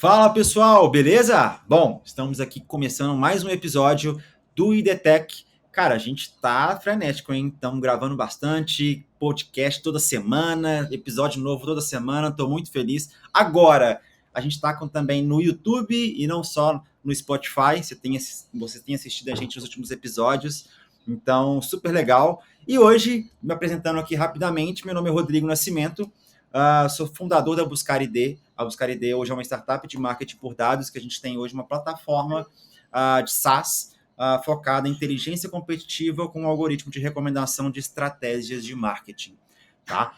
Fala pessoal, beleza? Bom, estamos aqui começando mais um episódio do IDTech. Cara, a gente tá frenético, hein? Estamos gravando bastante, podcast toda semana, episódio novo toda semana, tô muito feliz. Agora, a gente tá também no YouTube e não só no Spotify, você tem assistido a gente nos últimos episódios, então super legal. E hoje, me apresentando aqui rapidamente, meu nome é Rodrigo Nascimento. Sou fundador da Buscar ID. A Buscar ID hoje é uma startup de marketing por dados, que a gente tem hoje uma plataforma de SaaS focada em inteligência competitiva com um algoritmo de recomendação de estratégias de marketing. Tá?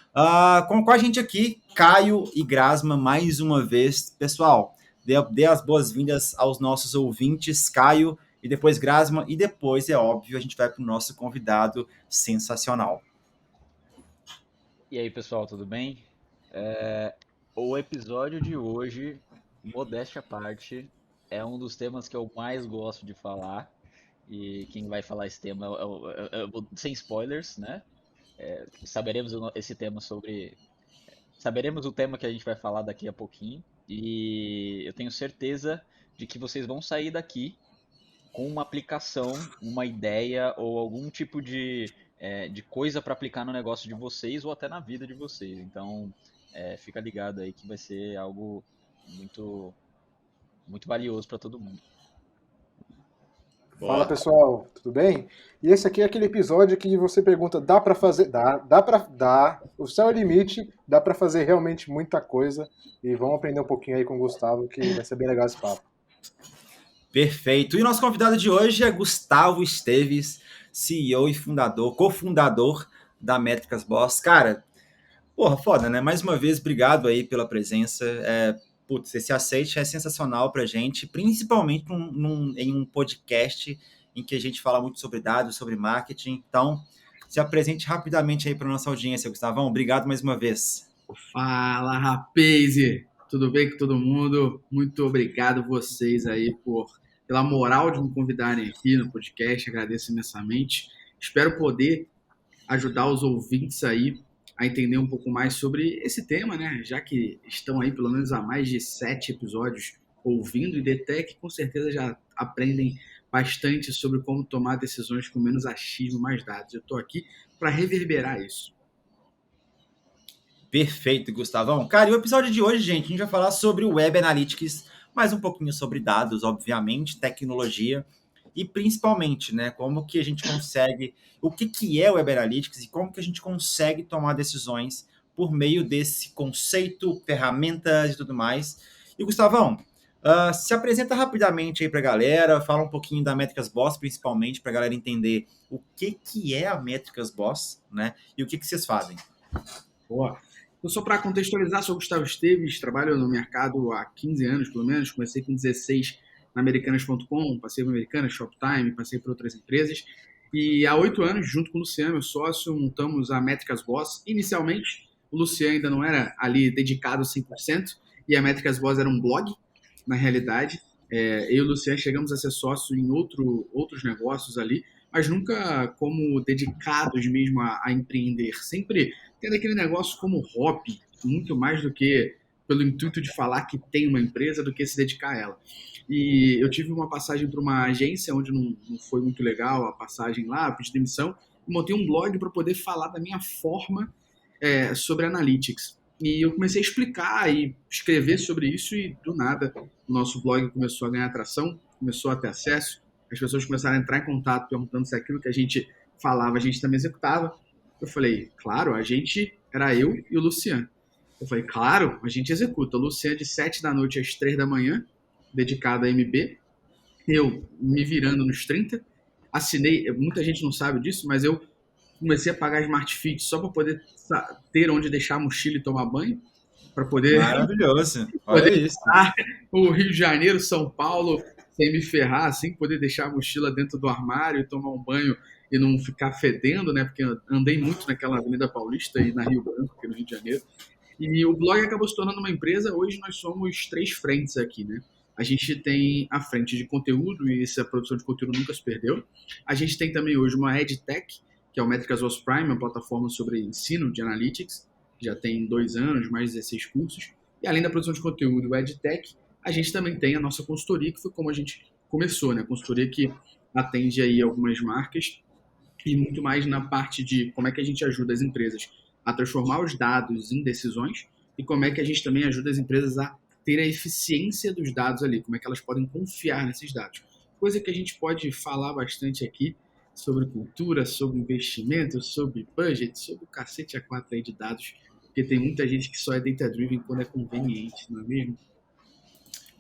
Com a gente aqui, Caio e Grasma, mais uma vez. Pessoal, dê as boas-vindas aos nossos ouvintes, Caio, e depois Grasma, e depois, é óbvio, a gente vai para o nosso convidado sensacional. E aí, pessoal, tudo bem? O episódio de hoje, modéstia à parte, é um dos temas que eu mais gosto de falar. E quem vai falar esse tema sem spoilers, né? Saberemos esse tema sobre. Saberemos o tema que a gente vai falar daqui a pouquinho. E eu tenho certeza de que vocês vão sair daqui com uma aplicação, uma ideia ou algum tipo de coisa para aplicar no negócio de vocês ou até na vida de vocês. Então, fica ligado aí que vai ser algo muito, muito valioso para todo mundo. Fala Boa. pessoal, tudo bem? E esse aqui é aquele episódio que você pergunta, dá pra fazer? Dá pra dar. O céu é o limite, dá pra fazer realmente muita coisa. E vamos aprender um pouquinho aí com o Gustavo, que vai ser bem legal esse papo. Perfeito. E nosso convidado de hoje é Gustavo Esteves, CEO e fundador, cofundador da Métricas Boss. Cara, porra, foda, né? Mais uma vez, obrigado aí pela presença. Putz, esse aceite é sensacional pra gente, principalmente em um podcast em que a gente fala muito sobre dados, sobre marketing. Então, se apresente rapidamente aí para nossa audiência, Gustavão. Obrigado mais uma vez. Fala, rapaz! Tudo bem com todo mundo? Muito obrigado vocês aí pela moral de me convidarem aqui no podcast, agradeço imensamente. Espero poder ajudar os ouvintes aí a entender um pouco mais sobre esse tema, né? Já que estão aí pelo menos há mais de 7 episódios ouvindo e DTEC, com certeza já aprendem bastante sobre como tomar decisões com menos achismo, mais dados. Eu estou aqui para reverberar isso. Perfeito, Gustavão. Cara, e o episódio de hoje, gente, a gente vai falar sobre o Web Analytics, mais um pouquinho sobre dados, obviamente, tecnologia e principalmente, né, como que a gente consegue, o que é o Web Analytics e como que a gente consegue tomar decisões por meio desse conceito, ferramentas e tudo mais. E Gustavão, se apresenta rapidamente aí para a galera, fala um pouquinho da Métricas Boss, principalmente, para a galera entender o que é a Métricas Boss, né, e o que vocês fazem. Boa. Então, só para contextualizar, sou Gustavo Esteves, trabalho no mercado há 15 anos, pelo menos. Comecei com 16 na Americanas.com, passei por Americanas, Shoptime, passei por outras empresas. E há 8 anos, junto com o Luciano, meu sócio, montamos a Métricas Boss. Inicialmente, o Luciano ainda não era ali dedicado 100%, e a Métricas Boss era um blog, na realidade. Eu e o Luciano chegamos a ser sócio em outros negócios ali, mas nunca como dedicados mesmo a empreender. Sempre tendo aquele negócio como hobby, muito mais do que pelo intuito de falar que tem uma empresa do que se dedicar a ela. E eu tive uma passagem para uma agência onde não foi muito legal a passagem lá, pedi demissão, e montei um blog para poder falar da minha forma sobre analytics. E eu comecei a explicar e escrever sobre isso e do nada o nosso blog começou a ganhar atração, começou a ter acesso, as pessoas começaram a entrar em contato perguntando se aquilo que a gente falava a gente também executava. Eu falei, claro, a gente era eu e o Luciano. Eu falei, claro, a gente executa. O Luciano de 7 da noite às 3 da manhã, dedicado a MB. Eu me virando nos 30. Assinei, muita gente não sabe disso, mas eu comecei a pagar Smart Fit só para poder ter onde deixar a mochila e tomar banho, para poder Maravilhoso. Olha poder isso. estar o Rio de Janeiro, São Paulo, sem me ferrar, assim, poder deixar a mochila dentro do armário e tomar um banho e não ficar fedendo, né? Porque eu andei muito naquela Avenida Paulista e na Rio Branco, aqui no Rio de Janeiro. E o blog acabou se tornando uma empresa. Hoje nós somos 3 frentes aqui, né? A gente tem a frente de conteúdo, e essa produção de conteúdo nunca se perdeu. A gente tem também hoje uma EdTech, que é o Métricas OS Prime, uma plataforma sobre ensino de analytics, que já tem 2 anos, mais 16 cursos. E além da produção de conteúdo, o EdTech, a gente também tem a nossa consultoria, que foi como a gente começou, né? A consultoria que atende aí algumas marcas e muito mais na parte de como é que a gente ajuda as empresas a transformar os dados em decisões e como é que a gente também ajuda as empresas a ter a eficiência dos dados ali, como é que elas podem confiar nesses dados. Coisa que a gente pode falar bastante aqui sobre cultura, sobre investimento, sobre budget, sobre o cacete a quatro aí de dados, porque tem muita gente que só é data-driven quando é conveniente, não é mesmo?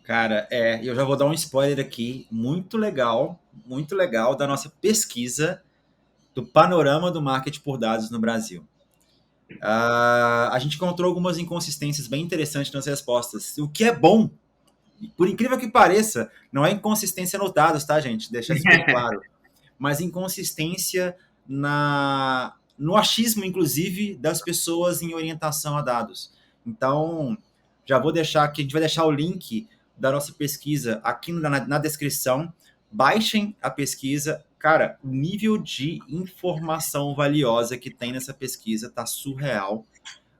Cara, eu já vou dar um spoiler aqui, muito legal da nossa pesquisa do panorama do marketing por dados no Brasil. A gente encontrou algumas inconsistências bem interessantes nas respostas, o que é bom. Por incrível que pareça, não é inconsistência nos dados, tá, gente? Deixar isso bem claro. Mas inconsistência no achismo, inclusive, das pessoas em orientação a dados. Então, já vou deixar aqui, a gente vai deixar o link da nossa pesquisa aqui na descrição. Baixem a pesquisa. Cara, o nível de informação valiosa que tem nessa pesquisa tá surreal.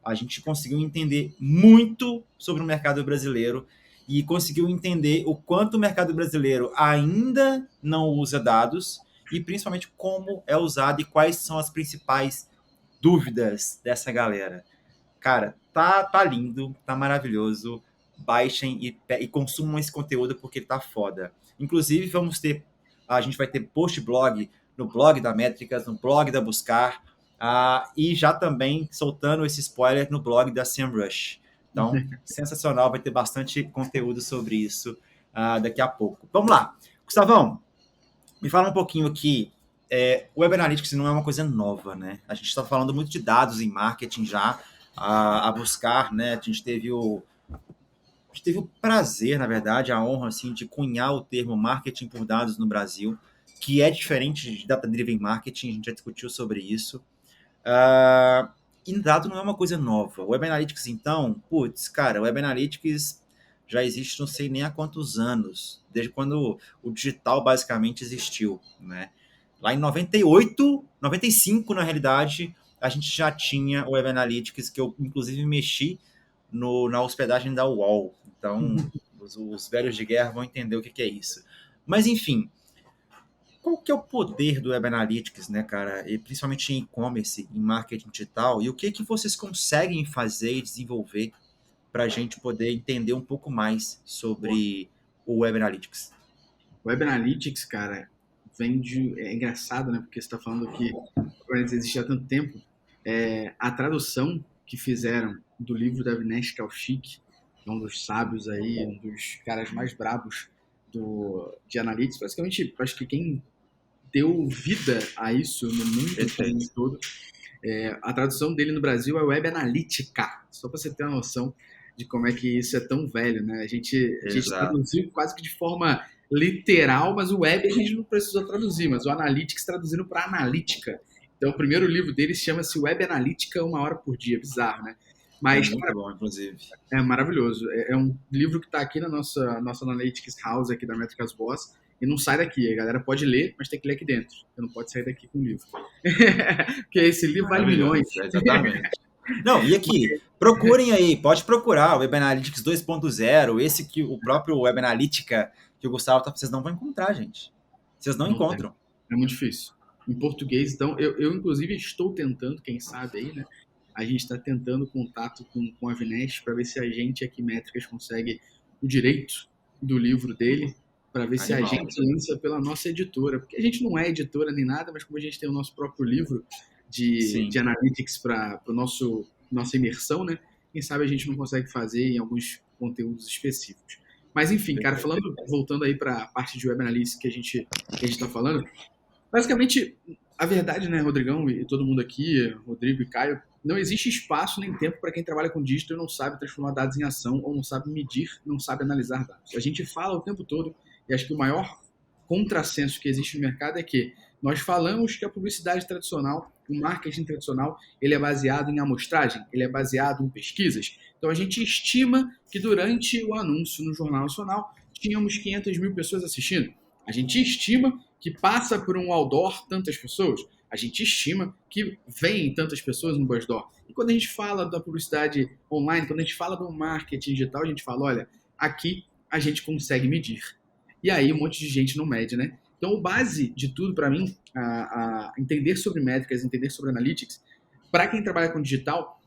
A gente conseguiu entender muito sobre o mercado brasileiro e conseguiu entender o quanto o mercado brasileiro ainda não usa dados e principalmente como é usado e quais são as principais dúvidas dessa galera. Cara, tá lindo, tá maravilhoso. Baixem e consumam esse conteúdo porque tá foda. Inclusive, a gente vai ter post-blog no blog da Métricas, no blog da Buscar, e já também soltando esse spoiler no blog da SEMrush. Então, sensacional, vai ter bastante conteúdo sobre isso daqui a pouco. Vamos lá. Gustavão, me fala um pouquinho aqui. O Web Analytics não é uma coisa nova, né? A gente está falando muito de dados em marketing já, a Buscar, né? A gente teve o prazer, na verdade, a honra assim, de cunhar o termo marketing por dados no Brasil, que é diferente de data-driven marketing, a gente já discutiu sobre isso. E dado não é uma coisa nova. O Web Analytics, então, cara, o Web Analytics já existe não sei nem há quantos anos, desde quando o digital basicamente existiu, né? Lá em 98, 95, na realidade, a gente já tinha o Web Analytics, que eu, inclusive, mexi na hospedagem da UOL. Então, os velhos de guerra vão entender o que é isso. Mas, enfim, qual que é o poder do Web Analytics, né, cara? E principalmente em e-commerce, em marketing digital, e o que vocês conseguem fazer e desenvolver para a gente poder entender um pouco mais sobre o Web Analytics? O Web Analytics, cara, é engraçado, né? Porque você está falando que o Web Analytics existe há tanto tempo. A tradução que fizeram do livro da Avinash Kaushik, que é um dos sábios aí, um dos caras mais brabos de Analytics, basicamente, acho que quem deu vida a isso no mundo todo, a tradução dele no Brasil é Web Analytica, só para você ter uma noção de como é que isso é tão velho, né? A gente traduziu quase que de forma literal, mas o web a gente não precisou traduzir, mas o Analytics traduzindo para analítica. Então, o primeiro livro dele chama-se Web Analytica, 1 hora por dia. Bizarro, né? Mas, muito bom, inclusive. É maravilhoso. É um livro que está aqui na nossa Analytics House, aqui da Métricas Boss, e não sai daqui. A galera pode ler, mas tem que ler aqui dentro. Você não pode sair daqui com o livro. Porque esse livro vale milhões. Exatamente. Não, e aqui, procurem aí, pode procurar o Web Analytics 2.0, esse que o próprio Web Analytica que o Gustavo tá, vocês não vão encontrar, gente. Vocês não encontram. É muito difícil. Em português, então, eu inclusive estou tentando, quem sabe aí, né? A gente está tentando contato com a Avinash para ver se a gente aqui, Métricas, consegue o direito do livro dele, para ver se a gente lança pela nossa editora. Porque a gente não é editora nem nada, mas como a gente tem o nosso próprio livro de Analytics para nossa imersão, né? Quem sabe a gente não consegue fazer em alguns conteúdos específicos. Mas enfim, cara, voltando aí para a parte de Web Analytics que a gente está falando, basicamente, a verdade, né, Rodrigão e todo mundo aqui, Rodrigo e Caio, não existe espaço nem tempo para quem trabalha com digital e não sabe transformar dados em ação, ou não sabe medir, não sabe analisar dados. A gente fala o tempo todo, e acho que o maior contrassenso que existe no mercado é que nós falamos que a publicidade tradicional, o marketing tradicional, ele é baseado em amostragem, ele é baseado em pesquisas. Então a gente estima que durante o anúncio no Jornal Nacional tínhamos 500 mil pessoas assistindo. A gente estima que passa por um outdoor tantas pessoas. A gente estima que vem tantas pessoas no BuzzDoor. E quando a gente fala da publicidade online, quando a gente fala do marketing digital, a gente fala, olha, aqui a gente consegue medir. E aí um monte de gente não mede, né? Então, o base de tudo para mim, a entender sobre métricas, entender sobre analytics, para quem trabalha com digital,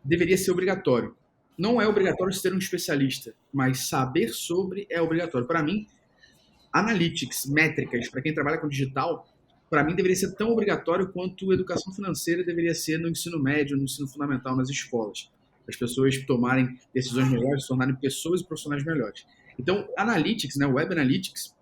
deveria ser obrigatório. Não é obrigatório ser um especialista, mas saber sobre é obrigatório. Para mim, analytics, métricas, para quem trabalha com digital, para mim deveria ser tão obrigatório quanto educação financeira deveria ser no ensino médio, no ensino fundamental, nas escolas. As pessoas tomarem decisões melhores, se tornarem pessoas e profissionais melhores. Então, analytics, né, web analytics,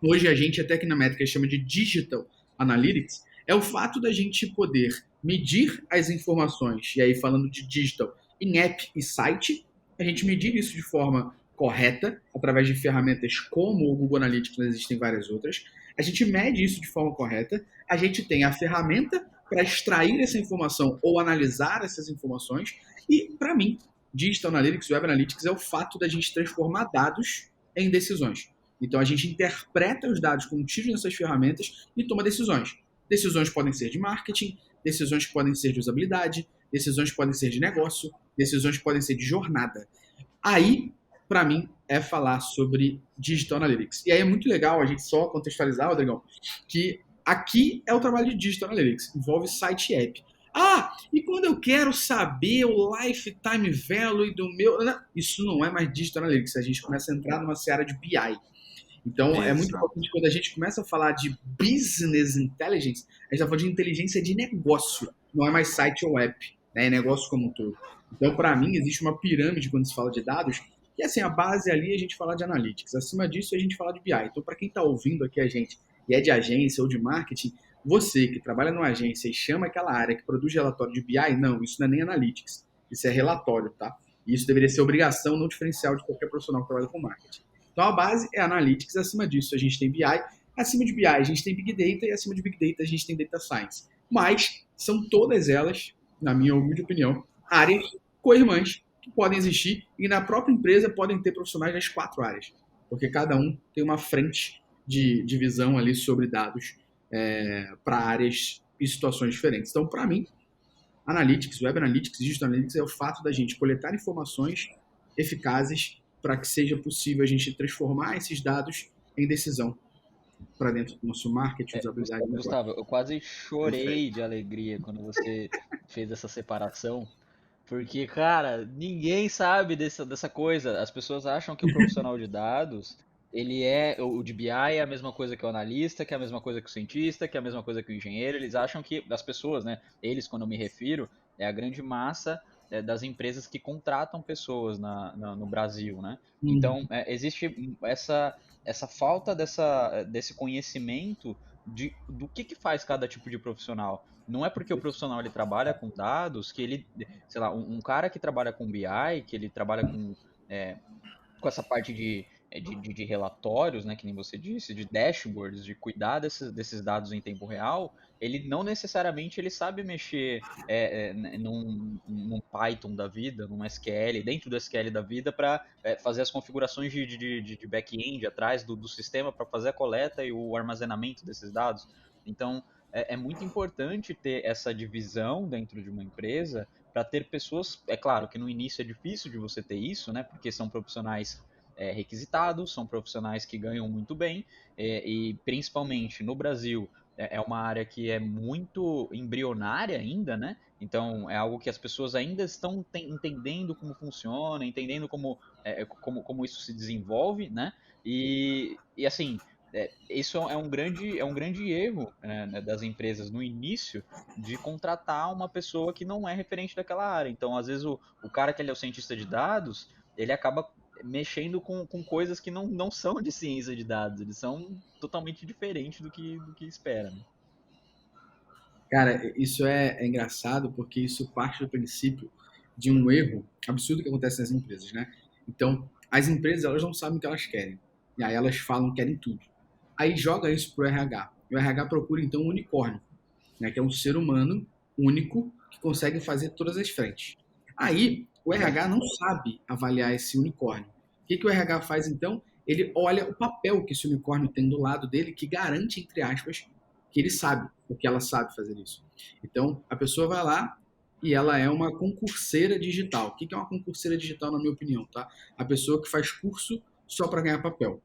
hoje a gente até aqui na métrica chama de digital analytics, é o fato da gente poder medir as informações, e aí falando de digital, em app e site, a gente medir isso de forma correta, através de ferramentas como o Google Analytics, mas existem várias outras. A gente mede isso de forma correta, a gente tem a ferramenta para extrair essa informação ou analisar essas informações, e, para mim, Digital Analytics, Web Analytics é o fato da gente transformar dados em decisões. Então, a gente interpreta os dados contidos nessas ferramentas e toma decisões. Decisões podem ser de marketing, decisões podem ser de usabilidade, decisões podem ser de negócio, decisões podem ser de jornada. Aí, para mim, é falar sobre Digital Analytics. E aí é muito legal a gente só contextualizar, Rodrigão, que aqui é o trabalho de Digital Analytics, envolve site e app. Ah, e quando eu quero saber o lifetime value do meu... Isso não é mais Digital Analytics, a gente começa a entrar numa seara de BI. Então, é muito importante quando a gente começa a falar de Business Intelligence, a gente está falando de inteligência de negócio, não é mais site ou app, né? É negócio como um todo. Então, para mim, existe uma pirâmide quando se fala de dados, que assim, a base ali é a gente falar de analytics, acima disso a gente fala de BI. Então, para quem está ouvindo aqui a gente, e é de agência ou de marketing, você que trabalha numa agência e chama aquela área que produz relatório de BI, não, isso não é nem analytics, isso é relatório, tá? E isso deveria ser obrigação, não diferencial de qualquer profissional que trabalha com marketing. Então, a base é analytics, acima disso a gente tem BI, acima de BI a gente tem Big Data e acima de Big Data a gente tem Data Science. Mas são todas elas, na minha humilde opinião, áreas co-irmãs que podem existir e na própria empresa podem ter profissionais das 4 áreas, porque cada um tem uma frente de visão ali sobre dados para áreas e situações diferentes. Então, para mim, Analytics, Web Analytics, Digital Analytics é o fato da gente coletar informações eficazes para que seja possível a gente transformar esses dados em decisão para dentro do nosso marketing, usabilidade. Gustavo, eu quase chorei de alegria quando você fez essa separação, porque, cara, ninguém sabe dessa coisa. As pessoas acham que o profissional de dados, o de BI é a mesma coisa que o analista, que é a mesma coisa que o cientista, que é a mesma coisa que o engenheiro. Eles acham que, as pessoas, né, eles, quando eu me refiro, é a grande massa das empresas que contratam pessoas no Brasil, né? Então, existe essa falta desse conhecimento do que faz cada tipo de profissional. Não é porque o profissional ele trabalha com dados que ele, sei lá, um cara que trabalha com BI, que ele trabalha com essa parte de relatórios, né, que nem você disse, de dashboards, de cuidar desses dados em tempo real, ele não necessariamente ele sabe mexer num Python da vida, num SQL, dentro do SQL da vida, para fazer as configurações de back-end atrás do sistema para fazer a coleta e o armazenamento desses dados. Então, é muito importante ter essa divisão dentro de uma empresa para ter pessoas, é claro que no início é difícil de você ter isso, né, porque são profissionais requisitados, são profissionais que ganham muito bem, e principalmente no Brasil é uma área que é muito embrionária ainda, né? Então é algo que as pessoas ainda estão entendendo como funciona, entendendo como isso se desenvolve, né? E assim, isso é um grande erro, né, das empresas no início de contratar uma pessoa que não é referente daquela área. Então, às vezes, o cara que ele é o cientista de dados, ele acaba mexendo com coisas que não são de ciência de dados, eles são totalmente diferentes do que espera. Né? Cara, isso é engraçado porque isso parte do princípio de um erro absurdo que acontece nas empresas, né? Então, as empresas elas não sabem o que elas querem. E aí elas falam que querem tudo. Aí joga isso pro RH. E o RH procura então um unicórnio, né? Que é um ser humano único que consegue fazer todas as frentes. Aí o RH não sabe avaliar esse unicórnio. O que o RH faz então? Ele olha o papel que esse unicórnio tem do lado dele, que garante, entre aspas, que ele sabe, porque ela sabe fazer isso. Então, a pessoa vai lá e ela é uma concurseira digital. O que é uma concurseira digital, na minha opinião? Tá? A pessoa que faz curso só para ganhar papel.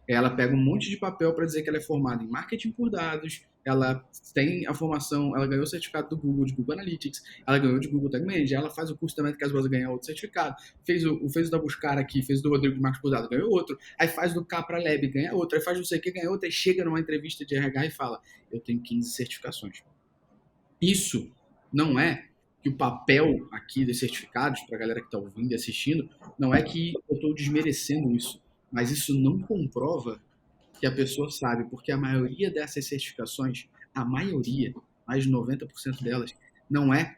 Ela pega um monte de papel para dizer que ela é formada em marketing por dados, ela tem a formação, ela ganhou o certificado do Google, de Google Analytics, ela ganhou de Google Tag Manager, ela faz o curso também, caso você ganhar outro certificado, fez o da Buscar aqui, fez o do Rodrigo de Marcos por Dados, ganhou outro, aí faz do Capra Lab, ganha outro, aí faz não sei o que, ganha outro, aí chega numa entrevista de RH e fala, eu tenho 15 certificações. Isso não é que o papel aqui dos certificados, para a galera que está ouvindo e assistindo, não é que eu estou desmerecendo isso, mas isso não comprova que a pessoa sabe, porque a maioria dessas certificações, a maioria, mais de 90% delas, não é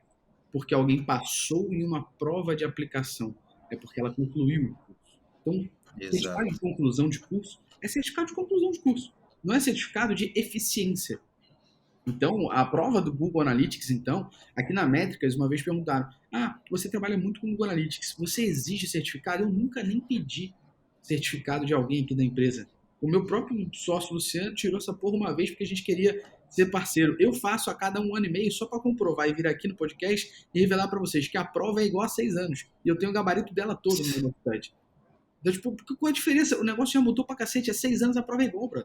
porque alguém passou em uma prova de aplicação, é porque ela concluiu o curso. Então, certificado de conclusão de curso é certificado de conclusão de curso, não é certificado de eficiência. Então, a prova do Google Analytics, então, aqui na Métricas, uma vez perguntaram, você trabalha muito com o Google Analytics, você exige certificado? Eu nunca nem pedi certificado de alguém aqui da empresa. O meu próprio sócio, Luciano, tirou essa porra uma vez porque a gente queria ser parceiro. Eu faço a cada 1 ano e meio só para comprovar e vir aqui no podcast e revelar para vocês que a prova é igual a 6 anos. E eu tenho o gabarito dela todo no meu site. Então, tipo, qual a diferença? O negócio já mudou pra cacete. Há 6 anos a prova é igual, bro.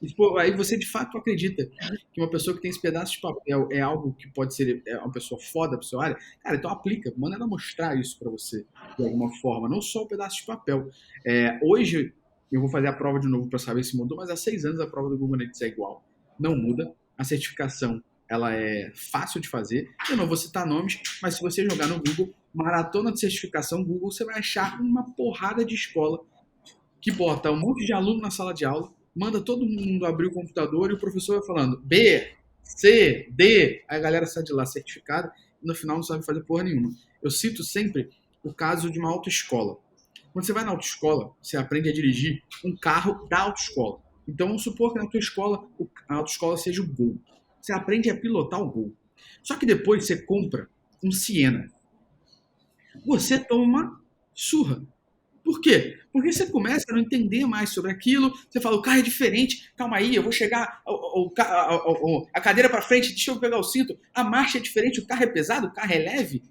E, tipo, aí você de fato acredita que uma pessoa que tem esse pedaço de papel é algo que pode ser uma pessoa foda pra sua área? Cara, então aplica. Manda ela mostrar isso pra você de alguma forma. Não só o pedaço de papel. Hoje eu vou fazer a prova de novo pra saber se mudou, mas há 6 anos a prova do Google Analytics é igual. Não muda. A certificação ela é fácil de fazer. Eu não vou citar nomes, mas se você jogar no Google, maratona de certificação Google, você vai achar uma porrada de escola que bota um monte de aluno na sala de aula, manda todo mundo abrir o computador e o professor vai falando B, C, D, aí a galera sai de lá certificada e no final não sabe fazer porra nenhuma. Eu cito sempre o caso de uma autoescola. Quando você vai na autoescola, você aprende a dirigir um carro da autoescola. Então vamos supor que na tua escola, a autoescola seja o Gol. Você aprende a pilotar o Gol. Só que depois você compra um Siena. Você toma uma surra. Por quê? Porque você começa a não entender mais sobre aquilo, você fala, o carro é diferente, calma aí, eu vou chegar a cadeira para frente, deixa eu pegar o cinto, a marcha é diferente, o carro é pesado, o carro é leve.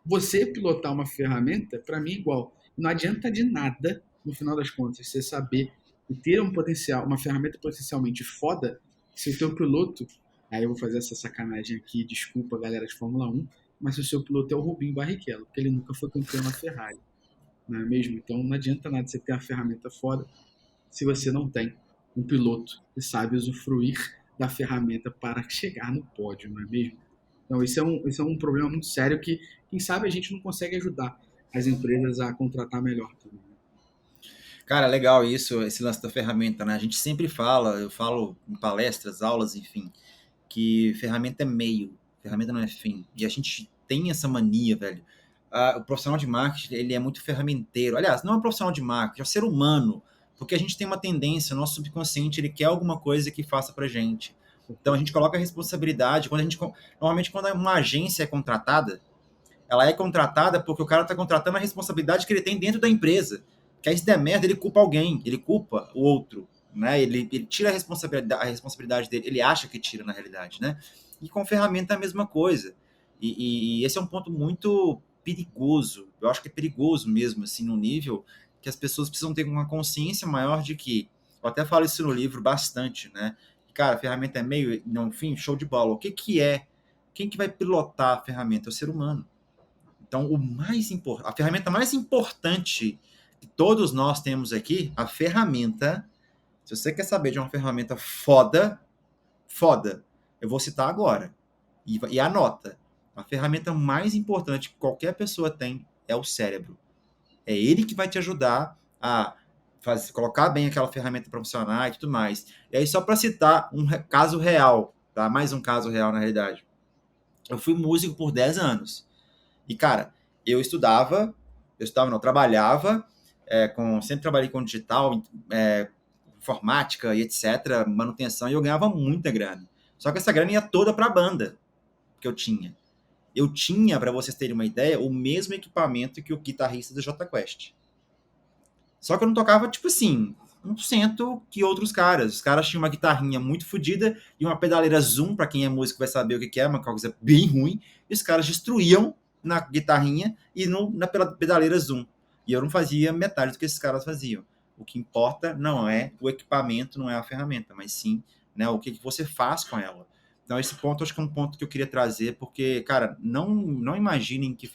Você pilotar uma ferramenta, para mim é igual. Não adianta de nada, no final das contas, você saber ter um potencial, uma ferramenta potencialmente foda, se o teu piloto, aí eu vou fazer essa sacanagem aqui, desculpa galera de Fórmula 1, mas se o seu piloto é o Rubinho Barrichello, porque ele nunca foi campeão na Ferrari. Não é mesmo? Então não adianta nada você ter uma ferramenta foda se você não tem um piloto que sabe usufruir da ferramenta para chegar no pódio, não é mesmo? Então isso é um problema muito sério que, quem sabe, a gente não consegue ajudar as empresas a contratar melhor também. Cara, legal isso, esse lance da ferramenta, né? A gente sempre fala, eu falo em palestras, aulas, enfim, que ferramenta é meio, ferramenta não é fim. E a gente tem essa mania, velho. O profissional de marketing, ele é muito ferramenteiro. Aliás, não é um profissional de marketing, é um ser humano. Porque a gente tem uma tendência, o nosso subconsciente, ele quer alguma coisa que faça pra gente. Então a gente coloca a responsabilidade, normalmente quando uma agência é contratada, ela é contratada porque o cara está contratando a responsabilidade que ele tem dentro da empresa. Que aí se der merda, ele culpa alguém, ele culpa o outro, né? Ele tira a responsabilidade dele, ele acha que tira na realidade, né? E com ferramenta é a mesma coisa. E esse é um ponto muito perigoso. Eu acho que é perigoso mesmo, assim, no nível que as pessoas precisam ter uma consciência maior de que, eu até falo isso no livro bastante, né? Cara, a ferramenta é meio, não, enfim, show de bola. O que é? Quem que vai pilotar a ferramenta? É o ser humano. Então, a ferramenta mais importante que todos nós temos aqui, a ferramenta, se você quer saber de uma ferramenta foda, eu vou citar agora. E anota. A ferramenta mais importante que qualquer pessoa tem é o cérebro. É ele que vai te ajudar a colocar bem aquela ferramenta para funcionar e tudo mais. E aí, só para citar um caso real, tá? Mais um caso real, na realidade. Eu fui músico por 10 anos. E, cara, trabalhava, sempre trabalhei com digital, informática e etc., manutenção, e eu ganhava muita grana. Só que essa grana ia toda para a banda que eu tinha. Eu tinha, para vocês terem uma ideia, o mesmo equipamento que o guitarrista do Jota Quest. Só que eu não tocava, tipo assim, 1% que outros caras. Os caras tinham uma guitarrinha muito fodida e uma pedaleira Zoom, para quem é músico vai saber o que é, uma coisa bem ruim, e os caras destruíam na guitarrinha e na pedaleira Zoom. E eu não fazia metade do que esses caras faziam. O que importa não é o equipamento, não é a ferramenta, mas sim, né, o que você faz com ela. Então, esse ponto, acho que é um ponto que eu queria trazer, porque, cara, não imaginem que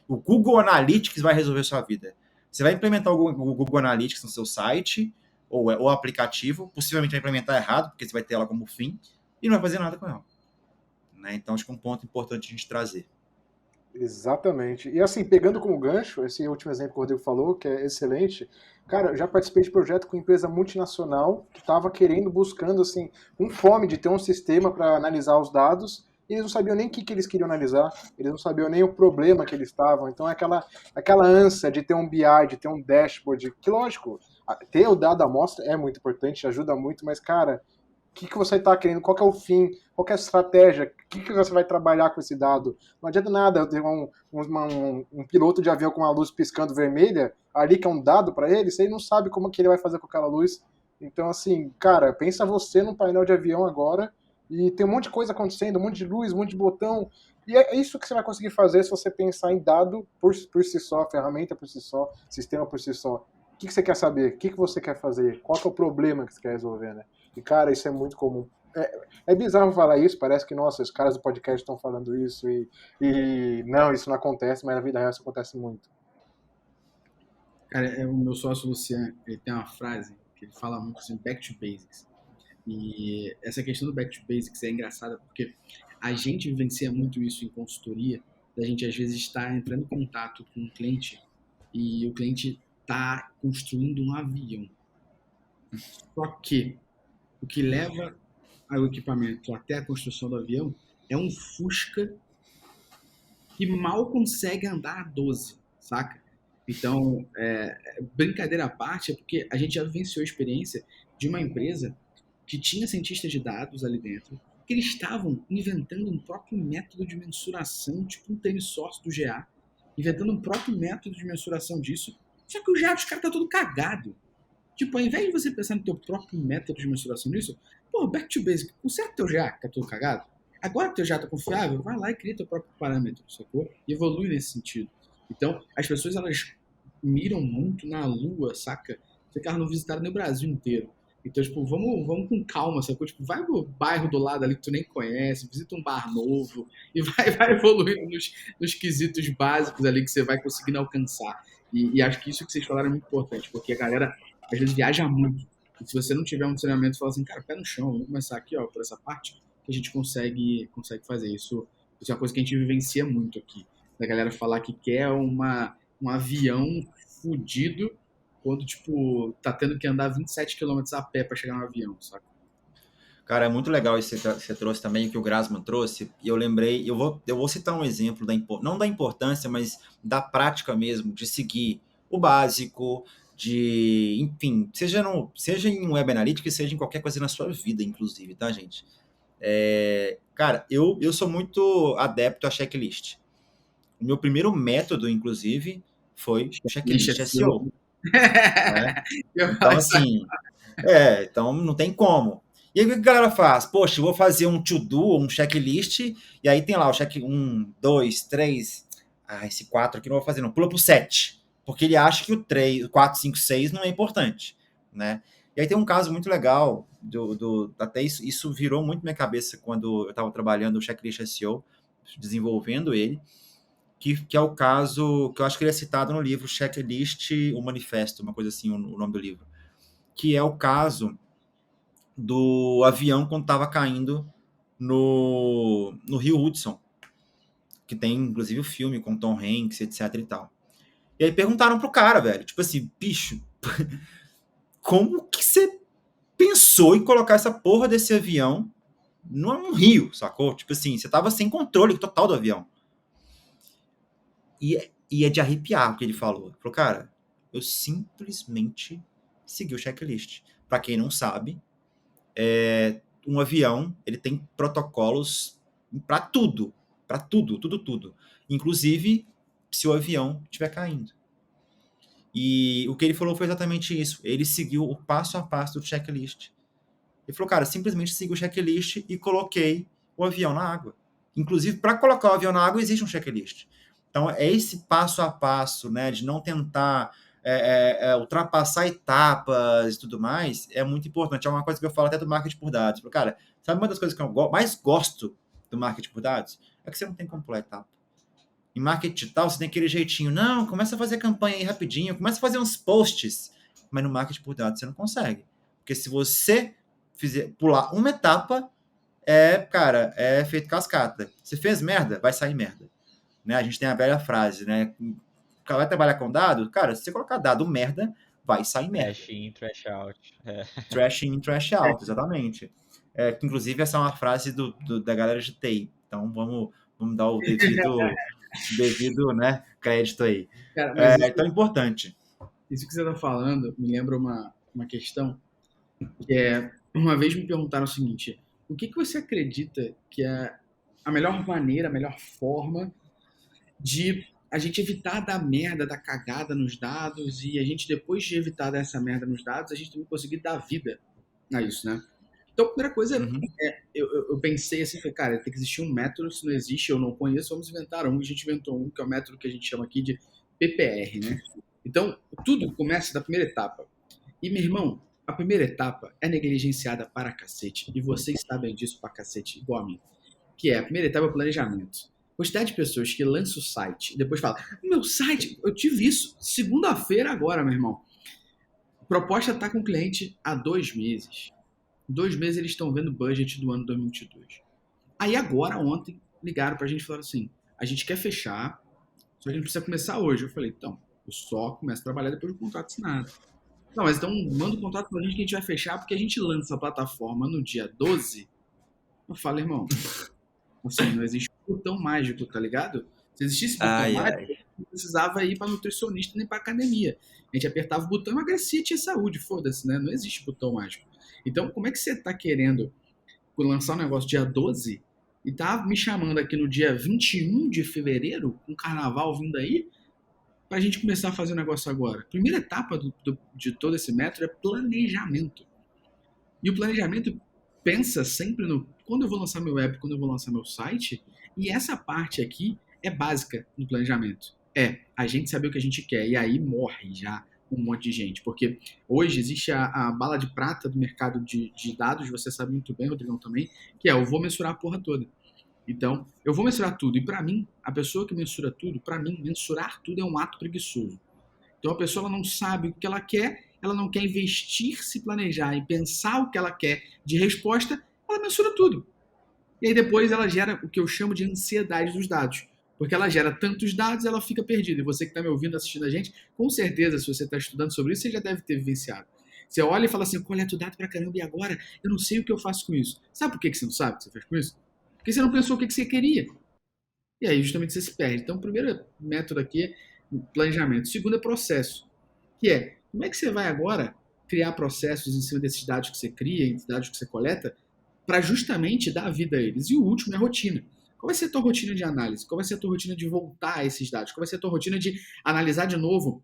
o Google Analytics vai resolver sua vida. Você vai implementar o Google Analytics no seu site, ou aplicativo, possivelmente vai implementar errado, porque você vai ter ela como fim, e não vai fazer nada com ela. Né? Então, acho que é um ponto importante a gente trazer. Exatamente. E assim, pegando como gancho, esse último exemplo que o Rodrigo falou, que é excelente, cara, eu já participei de projeto com empresa multinacional que estava querendo, buscando, assim, com fome de ter um sistema para analisar os dados, e eles não sabiam nem o que eles queriam analisar, eles não sabiam nem o problema que eles estavam. Então, é aquela ânsia de ter um BI, de ter um dashboard, que lógico, ter o dado à amostra é muito importante, ajuda muito, mas, cara, que você está querendo, qual que é o fim, qual que é a estratégia, o que você vai trabalhar com esse dado. Não adianta nada eu ter um piloto de avião com a luz piscando vermelha, ali que é um dado para ele, você não sabe como que ele vai fazer com aquela luz. Então, assim, cara, pensa você no painel de avião agora, e tem um monte de coisa acontecendo, um monte de luz, um monte de botão, e é isso que você vai conseguir fazer se você pensar em dado por si só, ferramenta por si só, sistema por si só. O que você quer saber? O que você quer fazer? Qual que é o problema que você quer resolver, né? E, cara, isso é muito comum. É bizarro falar isso, parece que, nossa, os caras do podcast estão falando isso e não, isso não acontece, mas na vida real isso acontece muito. Cara, o meu sócio Luciano, ele tem uma frase que ele fala muito assim, back to basics. E essa questão do back to basics é engraçada porque a gente vivencia muito isso em consultoria, da gente às vezes estar entrando em contato com um cliente e o cliente está construindo um avião. Só que o que leva o equipamento até a construção do avião é um Fusca que mal consegue andar a 12, saca? Então, brincadeira à parte, é porque a gente já vivenciou a experiência de uma empresa que tinha cientistas de dados ali dentro, que eles estavam inventando um próprio método de mensuração, tipo um time source do GA, inventando um próprio método de mensuração disso, só que o GA dos caras tá todo cagado. Tipo, ao invés de você pensar no teu próprio método de mensuração nisso, pô, back to basic, conserta teu GA, que tá todo cagado. Agora que teu GA tá confiável, vai lá e cria teu próprio parâmetro, sacou? E evolui nesse sentido. Então, as pessoas, elas miram muito na Lua, saca? Você que elas não visitaram nem o Brasil inteiro. Então, tipo, vamos com calma, sacou? Tipo, vai pro bairro do lado ali que tu nem conhece, visita um bar novo e vai evoluindo nos quesitos básicos ali que você vai conseguindo alcançar. E acho que isso que vocês falaram é muito importante, porque a galera às vezes viaja muito. E se você não tiver um treinamento, fala assim, cara, pé no chão, vamos começar aqui, ó, por essa parte, que a gente consegue fazer. Isso é uma coisa que a gente vivencia muito aqui. Da galera falar que quer um avião fudido quando, tipo, tá tendo que andar 27 quilômetros a pé para chegar no avião, saca? Cara, é muito legal isso que você trouxe também, que o Grassman trouxe, e eu lembrei, eu vou citar um exemplo, não da importância, mas da prática mesmo, de seguir o básico, enfim, seja em Web Analytics, seja em qualquer coisa na sua vida, inclusive, tá, gente? Cara, eu sou muito adepto a checklist. O meu primeiro método, inclusive, foi o checklist SEO. Né? Então, assim, então não tem como. E aí o que a galera faz? Poxa, eu vou fazer um to-do, um checklist, e aí tem lá o check 1, 2, 3. Esse 4 aqui não vou fazer, não. Pula pro 7. Porque ele acha que o 3, 4, 5, 6 não é importante, né? E aí tem um caso muito legal, até isso virou muito minha cabeça quando eu estava trabalhando o checklist SEO, desenvolvendo ele, que é o caso que eu acho que ele é citado no livro Checklist, o Manifesto, uma coisa assim, o nome do livro. Que é o caso do avião quando estava caindo no Rio Hudson, que tem inclusive o filme com Tom Hanks, etc e tal. E aí perguntaram pro cara, velho, tipo assim, bicho, como que você pensou em colocar essa porra desse avião num rio, sacou? Tipo assim, você tava sem controle total do avião. E é de arrepiar o que ele falou. Ele falou, cara, eu simplesmente segui o checklist. Para quem não sabe, um avião, ele tem protocolos para tudo. Para tudo, tudo, tudo. Inclusive, se o avião estiver caindo. E o que ele falou foi exatamente isso. Ele seguiu o passo a passo do checklist. Ele falou, cara, simplesmente segui o checklist e coloquei o avião na água. Inclusive, para colocar o avião na água, existe um checklist. Então, é esse passo a passo, né, de não tentar ultrapassar etapas e tudo mais, é muito importante. É uma coisa que eu falo até do marketing por dados. Cara, sabe uma das coisas que eu mais gosto do marketing por dados? É que você não tem como pular etapa. Em marketing digital, você tem aquele jeitinho, não, começa a fazer campanha aí rapidinho, começa a fazer uns posts, mas no marketing por dados você não consegue. Porque se você pular uma etapa, cara, é feito cascata. Você fez merda, vai sair merda. Né? A gente tem a velha frase, né? Vai trabalhar com dado, cara, se você colocar dado merda, vai sair merda. Trash in, trash out. Trash in, trash out, exatamente. Que, inclusive, essa é uma frase da galera de TI. Então, vamos dar o devido né, crédito aí. Cara, mas então é importante. Isso que você está falando me lembra uma questão que uma vez me perguntaram o seguinte: o que você acredita que é a melhor maneira, a melhor forma de a gente evitar dar merda, dar cagada nos dados e a gente, depois de evitar dar essa merda nos dados, a gente também conseguir dar vida a isso, né? Então, a primeira coisa eu pensei assim, falei, cara, tem que existir um método, se não existe, eu não conheço, vamos inventar um. A gente inventou um, que é o método que a gente chama aqui de PPR, né? Então, tudo começa da primeira etapa. E, meu irmão, a primeira etapa é negligenciada para cacete. E vocês sabem disso para cacete, igual a mim. Que é, a primeira etapa é o planejamento. Quantidade de pessoas que lançam o site e depois falam, meu site, eu tive isso segunda-feira agora, meu irmão. A proposta está com o cliente há 2 meses. 2 meses eles estão vendo o budget do ano 2022. Aí agora, ontem, ligaram pra gente e falaram assim, a gente quer fechar, só que a gente precisa começar hoje. Eu falei, então, eu só começo a trabalhar depois do contrato assinado. Não, mas então manda o contrato pra gente que a gente vai fechar porque a gente lança a plataforma no dia 12. Eu falo, irmão, assim, não existe botão mágico, tá ligado? Se existisse botão mágico, não precisava ir pra nutricionista nem pra academia. A gente apertava o botão e emagrecia e tinha saúde, foda-se, né? Não existe botão mágico. Então, como é que você tá querendo lançar um negócio dia 12 e tá me chamando aqui no dia 21 de fevereiro, com o carnaval vindo aí, pra gente começar a fazer o negócio agora? A primeira etapa de todo esse método é planejamento. E o planejamento pensa sempre no quando eu vou lançar meu app, quando eu vou lançar meu site, e essa parte aqui é básica no planejamento. A gente saber o que a gente quer, e aí morre já um monte de gente, porque hoje existe a bala de prata do mercado de dados, você sabe muito bem, Rodrigão, também, que eu vou mensurar a porra toda. Então, eu vou mensurar tudo, e para mim, a pessoa que mensura tudo, para mim, mensurar tudo é um ato preguiçoso. Então, a pessoa ela não sabe o que ela quer, ela não quer investir, se planejar e pensar o que ela quer de resposta, ela mensura tudo. E aí depois ela gera o que eu chamo de ansiedade dos dados. Porque ela gera tantos dados, ela fica perdida. E você que está me ouvindo, assistindo a gente, com certeza, se você está estudando sobre isso, você já deve ter vivenciado. Você olha e fala assim, coleta dado pra caramba, e agora eu não sei o que eu faço com isso. Sabe por que você não sabe o que você faz com isso? Porque você não pensou o que você queria. E aí justamente você se perde. Então o primeiro método aqui é planejamento. O segundo é processo. Que é, como é que você vai agora criar processos em cima desses dados que você cria, desses dados que você coleta, para justamente dar vida a eles. E o último é a rotina. Qual vai ser a tua rotina de análise? Qual vai ser a tua rotina de voltar a esses dados? Qual vai ser a tua rotina de analisar de novo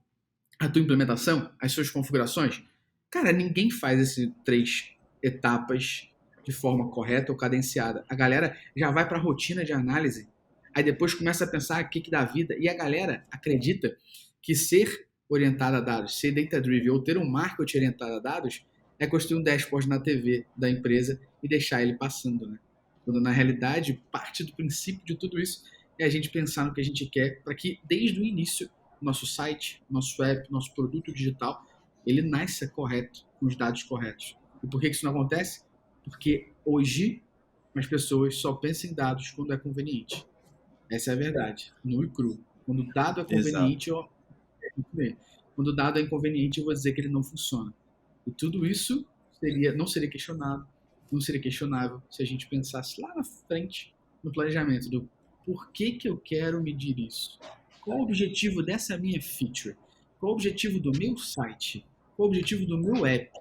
a tua implementação, as suas configurações? Cara, ninguém faz essas 3 etapas de forma correta ou cadenciada. A galera já vai para a rotina de análise, aí depois começa a pensar o que dá vida, e a galera acredita que ser orientada a dados, ser data-driven ou ter um marketing orientado a dados é construir um dashboard na TV da empresa e deixar ele passando, né? Quando na realidade, parte do princípio de tudo isso é a gente pensar no que a gente quer para que desde o início, nosso site, nosso app, nosso produto digital, ele nasça correto, com os dados corretos. E por que isso não acontece? Porque hoje as pessoas só pensam em dados quando é conveniente. Essa é a verdade, nu e cru. Quando o dado é conveniente, quando o dado é inconveniente, eu vou dizer que ele não funciona. E tudo isso não seria questionado, não seria questionável se a gente pensasse lá na frente no planejamento do por que eu quero medir isso? Qual o objetivo dessa minha feature? Qual o objetivo do meu site? Qual o objetivo do meu app?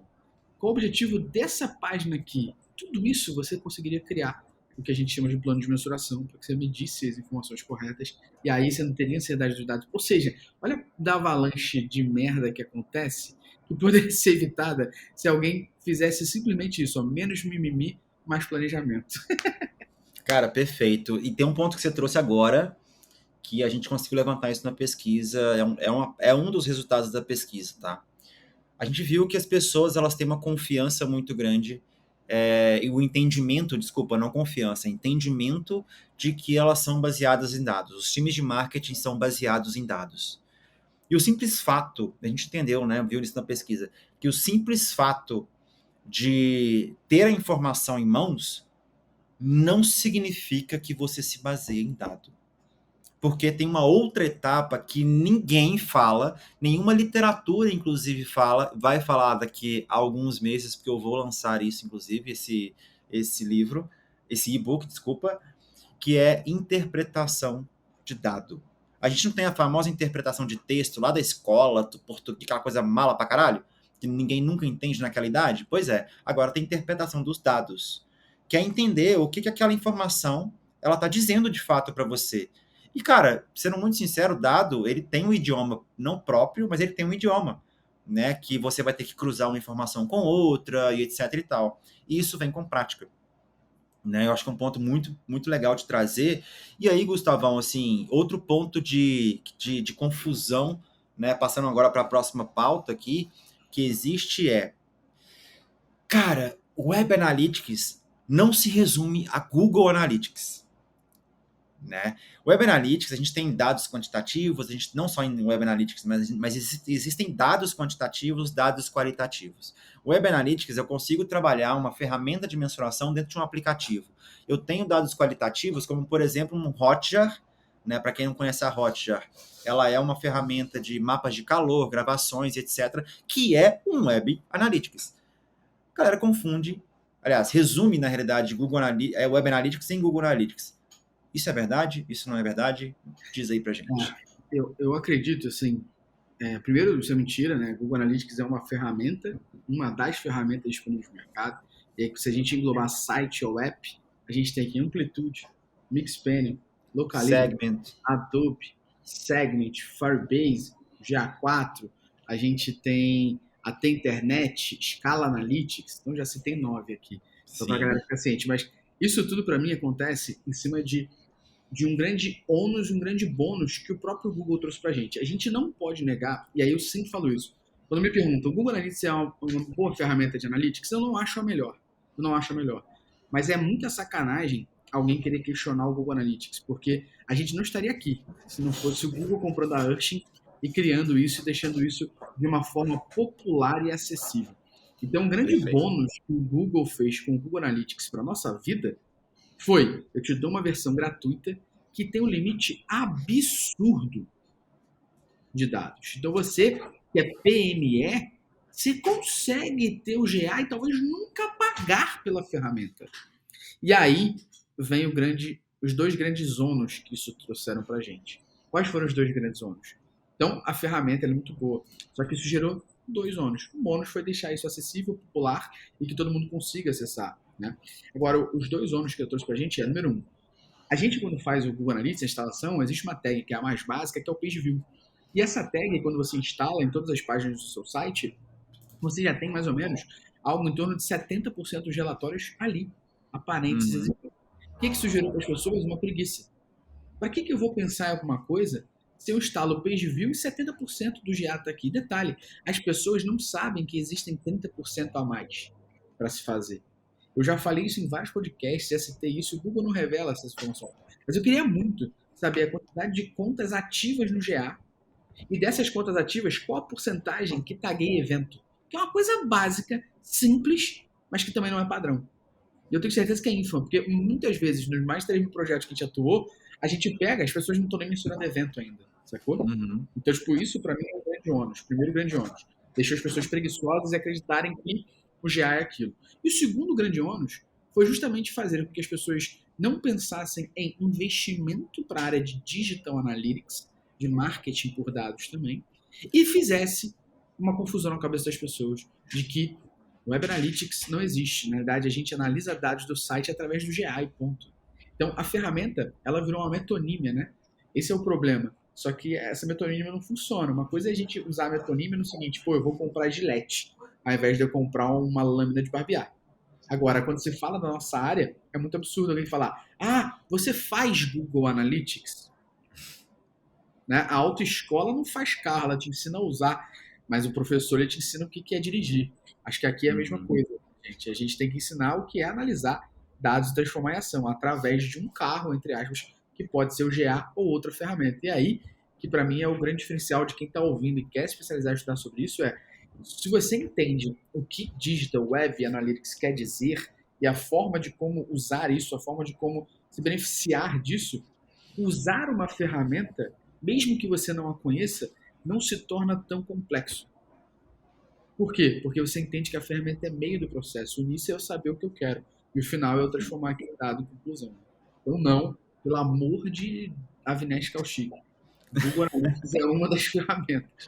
Qual o objetivo dessa página aqui? Tudo isso você conseguiria criar o que a gente chama de plano de mensuração, para que você medisse as informações corretas, e aí você não teria ansiedade dos dados. Ou seja, olha da avalanche de merda que acontece, que poderia ser evitada se alguém fizesse simplesmente isso, menos mimimi, mais planejamento. Cara, perfeito. E tem um ponto que você trouxe agora, que a gente conseguiu levantar isso na pesquisa, é um dos resultados da pesquisa, tá? A gente viu que as pessoas, elas têm uma confiança muito grande, e o entendimento, desculpa, não confiança, entendimento de que elas são baseadas em dados. Os times de marketing são baseados em dados. E o simples fato, a gente entendeu, né, viu isso na pesquisa, que o simples fato de ter a informação em mãos não significa que você se baseie em dado. Porque tem uma outra etapa que ninguém fala, nenhuma literatura, inclusive, vai falar daqui a alguns meses, porque eu vou lançar isso, inclusive, esse livro, esse e-book, desculpa, que é interpretação de dado. A gente não tem a famosa interpretação de texto lá da escola, português, aquela coisa mala pra caralho, que ninguém nunca entende naquela idade? Pois é, agora tem interpretação dos dados, que é entender o que aquela informação ela tá dizendo de fato para você. E, cara, sendo muito sincero, o dado, ele tem um idioma não próprio, mas ele tem um idioma, né, que você vai ter que cruzar uma informação com outra e etc e tal. E isso vem com prática, né? Eu acho que é um ponto muito, muito legal de trazer. E aí, Gustavão, assim, outro ponto de confusão, né, passando agora para a próxima pauta aqui, que existe cara, o Web Analytics não se resume a Google Analytics, né? Web Analytics, a gente tem dados quantitativos, a gente não só em Web Analytics, mas existem dados quantitativos, dados qualitativos. Web Analytics, eu consigo trabalhar uma ferramenta de mensuração dentro de um aplicativo. Eu tenho dados qualitativos, como, por exemplo, um Hotjar, né? Para quem não conhece a Hotjar, ela é uma ferramenta de mapas de calor, gravações, etc., que é um Web Analytics. A galera confunde, aliás, resume, na realidade, Web Analytics em Google Analytics. Isso é verdade? Isso não é verdade? Diz aí pra gente. Eu acredito, assim, primeiro, isso é mentira, né? Google Analytics é uma ferramenta, uma das ferramentas disponíveis no mercado. E aí, se a gente englobar site ou app, a gente tem aqui Amplitude, Mixpanel, Localism, Segment, Adobe, Segment, Firebase, GA4, a gente tem até Internet, Scala Analytics, então já citei 9 aqui, só para a galera ficar ciente. Mas isso tudo, para mim, acontece em cima de um grande ônus, um grande bônus que o próprio Google trouxe para a gente. A gente não pode negar, e aí eu sempre falo isso, quando me perguntam, o Google Analytics é uma boa ferramenta de analytics? Eu não acho a melhor. Mas é muita sacanagem alguém querer questionar o Google Analytics, porque a gente não estaria aqui se não fosse o Google comprando a Urshin e criando isso e deixando isso de uma forma popular e acessível. Então, um grande bônus que o Google fez com o Google Analytics para a nossa vida foi, eu te dou uma versão gratuita que tem um limite absurdo de dados. Então, você que é PME, você consegue ter o GA e talvez nunca pagar pela ferramenta. E aí vem os dois grandes ônus que isso trouxeram para a gente. Quais foram os dois grandes ônus? Então, a ferramenta é muito boa, só que isso gerou 2 ônus. O bônus foi deixar isso acessível, popular e que todo mundo consiga acessar, né? Agora, os 2 ônus que eu trouxe para a gente número 1. A gente, quando faz o Google Analytics, a instalação, existe uma tag que é a mais básica, que é o Page View. E essa tag, quando você instala em todas as páginas do seu site, você já tem mais ou menos algo em torno de 70% dos relatórios ali, aparentes. O que isso gerou para as pessoas? Uma preguiça. Para que eu vou pensar em alguma coisa se eu instalo o Page View e 70% do GA está aqui? Detalhe, as pessoas não sabem que existem 30% a mais para se fazer. Eu já falei isso em vários podcasts, já citei isso, o Google não revela essa informação. Mas eu queria muito saber a quantidade de contas ativas no GA e dessas contas ativas, qual a porcentagem que taguei evento. Que é uma coisa básica, simples, mas que também não é padrão. E eu tenho certeza que é ínfima, porque muitas vezes, nos mais de 3 mil projetos que a gente atuou, a gente pega, as pessoas não estão nem mencionando evento ainda, sacou? Então, tipo, isso para mim é um grande ônus, primeiro grande ônus. Deixou as pessoas preguiçosas e acreditarem que o GA é aquilo. E o segundo grande ônus foi justamente fazer com que as pessoas não pensassem em investimento para a área de Digital Analytics, de marketing por dados também, e fizesse uma confusão na cabeça das pessoas de que o Web Analytics não existe. Na verdade, a gente analisa dados do site através do GA e ponto. Então, a ferramenta, ela virou uma metonímia, né? Esse é o problema. Só que essa metonímia não funciona. Uma coisa é a gente usar a metonímia no seguinte, eu vou comprar Gillette, ao invés de eu comprar uma lâmina de barbear. Agora, quando se fala da nossa área, é muito absurdo alguém falar, você faz Google Analytics? né? A autoescola não faz carro, ela te ensina a usar, mas o professor ele te ensina o que é dirigir. Acho que aqui é a mesma coisa, gente. A gente tem que ensinar o que é analisar dados e transformar em ação através de um carro, entre aspas, que pode ser o GA ou outra ferramenta. E aí, que para mim é o grande diferencial de quem está ouvindo e quer se especializar e estudar sobre isso, se você entende o que Digital Web Analytics quer dizer e a forma de como usar isso, a forma de como se beneficiar disso, usar uma ferramenta, mesmo que você não a conheça, não se torna tão complexo. Por quê? Porque você entende que a ferramenta é meio do processo. O início é eu saber o que eu quero. E o final é eu transformar aquele dado em conclusão. Então, não, pelo amor de Avinash Kaushik. Google Analytics é uma das ferramentas.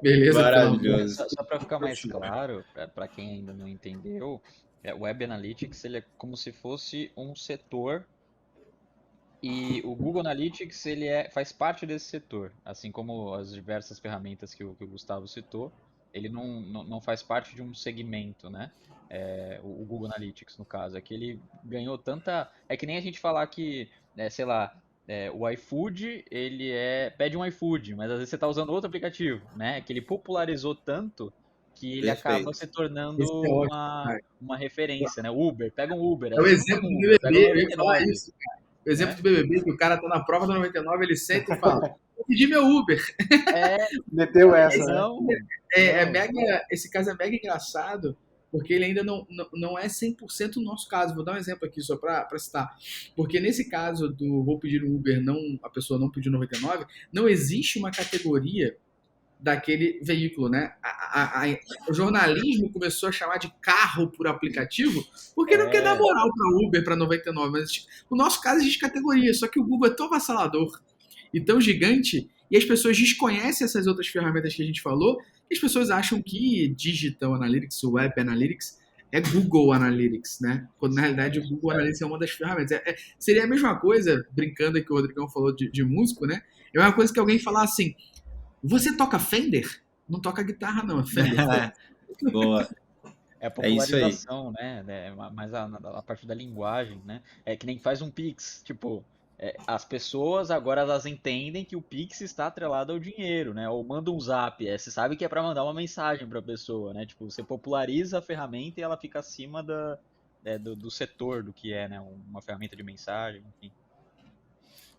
Beleza? Maravilhoso. Só para ficar mais claro, para quem ainda não entendeu, o Web Analytics ele é como se fosse um setor e o Google Analytics ele faz parte desse setor, assim como as diversas ferramentas que o Gustavo citou, ele não faz parte de um segmento, né? O Google Analytics, no caso, é que ele ganhou tanta... É que nem a gente falar que, sei lá, o iFood, ele pede um iFood, mas às vezes você está usando outro aplicativo, né? Que ele popularizou tanto que ele acaba se tornando Esse é ótimo, uma referência, né? Uber, pega um Uber. É o assim, exemplo do Uber, pega BBB, um eu ia falar 99. isso, cara. O exemplo do BBB, que o cara tá na prova do 99, ele senta e fala, vou pedir meu Uber. Meteu essa, né? Não, Esse caso é mega engraçado, porque ele ainda não é 100% o nosso caso. Vou dar um exemplo aqui só para citar. Porque nesse caso do vou pedir um Uber, a pessoa não pediu 99, não existe uma categoria daquele veículo, né? O jornalismo começou a chamar de carro por aplicativo porque não quer dar moral para Uber, para 99, mas no nosso caso existe categoria, só que o Google é tão avassalador e tão gigante e as pessoas desconhecem essas outras ferramentas que a gente falou e as pessoas acham que Digital Analytics, Web Analytics é Google Analytics, né? Quando na realidade o Google Analytics é uma das ferramentas. Seria a mesma coisa, brincando que o Rodrigão falou de músico, né? É uma coisa que alguém falar assim, você toca Fender? Não toca guitarra, não. É Fender. Boa. É a popularização, né? Mas a parte da linguagem, né? É que nem faz um Pix. Tipo, as pessoas agora elas entendem que o Pix está atrelado ao dinheiro, né? Ou manda um zap. Você sabe que é para mandar uma mensagem para a pessoa, né? Tipo, você populariza a ferramenta e ela fica acima do setor do que é, né? Uma ferramenta de mensagem, enfim.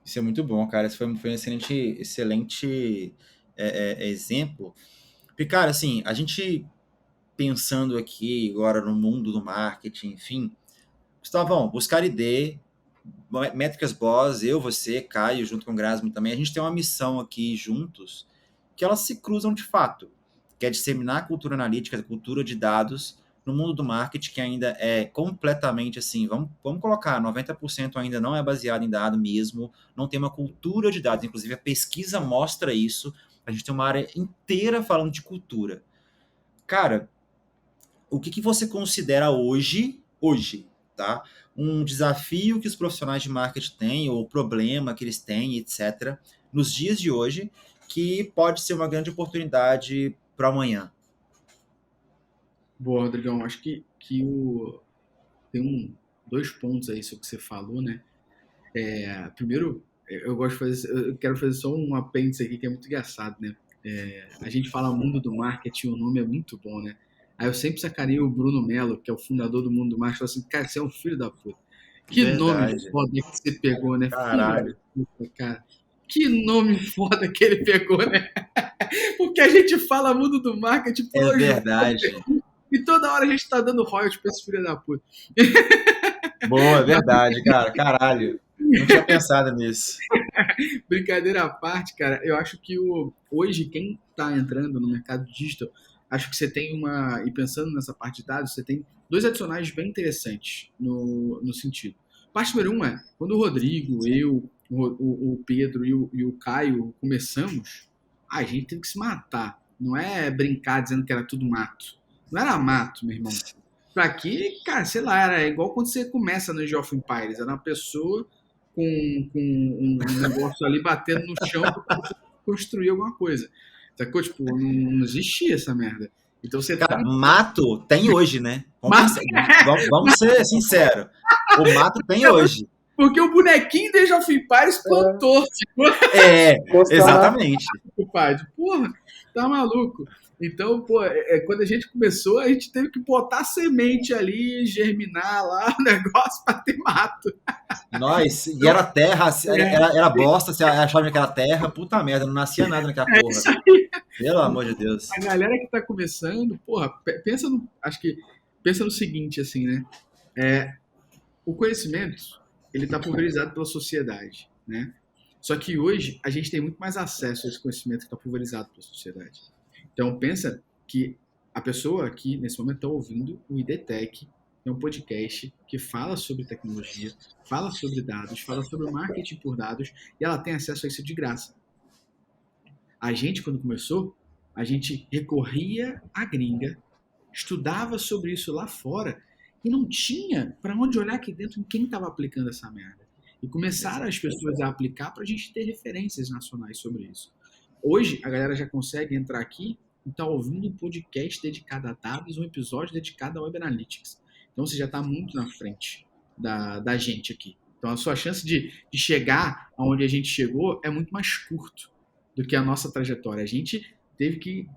Isso é muito bom, cara. Isso foi um excelente exemplo. Porque, cara, assim, a gente pensando aqui agora no mundo do marketing, enfim, Gustavão, buscar ID, métricas boas, eu, você, Caio, junto com o Grasmin também, a gente tem uma missão aqui juntos que elas se cruzam de fato, que é disseminar a cultura analítica, a cultura de dados no mundo do marketing, que ainda é completamente assim, vamos colocar, 90% ainda não é baseado em dado mesmo, não tem uma cultura de dados, inclusive a pesquisa mostra isso, a gente tem uma área inteira falando de cultura. Cara, o que você considera hoje, tá? Um desafio que os profissionais de marketing têm, ou problema que eles têm, etc., nos dias de hoje, que pode ser uma grande oportunidade para amanhã? Boa, Rodrigão. Acho que tem dois pontos aí sobre o que você falou, né? Primeiro, eu quero fazer só um apêndice aqui que é muito engraçado, né? A gente fala mundo do marketing, o nome é muito bom, né? Aí eu sempre sacaneio o Bruno Mello, que é o fundador do mundo do marketing, e falo assim, cara, você é um filho da puta. Que Verdade. Nome foda que você pegou, né? Caralho. Filho da puta, cara. Que nome foda que ele pegou, né? Porque a gente fala mundo do marketing, É verdade. E toda hora a gente tá dando royalties pra esse filho da puta. Boa, verdade, cara. Caralho. Não tinha pensado nisso. Brincadeira à parte, cara, eu acho que hoje quem tá entrando no mercado digital, acho que você tem e pensando nessa parte de dados, você tem dois adicionais bem interessantes no sentido. Parte número um quando o Rodrigo, eu, o Pedro e o Caio começamos, a gente teve que se matar. Não é brincar dizendo que era tudo mato. Não era mato, meu irmão. Pra quê? Cara, sei lá, era igual quando você começa no Age of Empires. Era uma pessoa com um negócio ali batendo no chão pra você construir alguma coisa. Sacou? Tipo, não existia essa merda. Então você Cara, mato tem hoje, né? Vamos ser sinceros. O mato tem hoje. Porque o bonequinho de Age of Empires espantou. Exatamente. Compadre. Porra, tá maluco. Então, pô, quando a gente começou, a gente teve que botar semente ali, germinar lá o negócio pra ter mato. Nós, e era terra, era bosta, você achava que era terra, puta merda, não nascia nada naquela porra. Isso aí. Pelo amor de Deus. A galera que tá começando, porra, pensa no seguinte, assim, né? O conhecimento, ele tá pulverizado pela sociedade, né? Só que hoje a gente tem muito mais acesso a esse conhecimento que está pulverizado pela sociedade. Então pensa que a pessoa aqui, nesse momento, está ouvindo o IDTech, é um podcast que fala sobre tecnologia, fala sobre dados, fala sobre marketing por dados, e ela tem acesso a isso de graça. A gente, quando começou, a gente recorria à gringa, estudava sobre isso lá fora, e não tinha para onde olhar aqui dentro em quem estava aplicando essa merda. E começaram as pessoas a aplicar para a gente ter referências nacionais sobre isso. Hoje, a galera já consegue entrar aqui e tá ouvindo um podcast dedicado a dados, um episódio dedicado a Web Analytics. Então, você já está muito na frente da gente aqui. Então, a sua chance de chegar aonde a gente chegou é muito mais curto do que a nossa trajetória. A gente teve que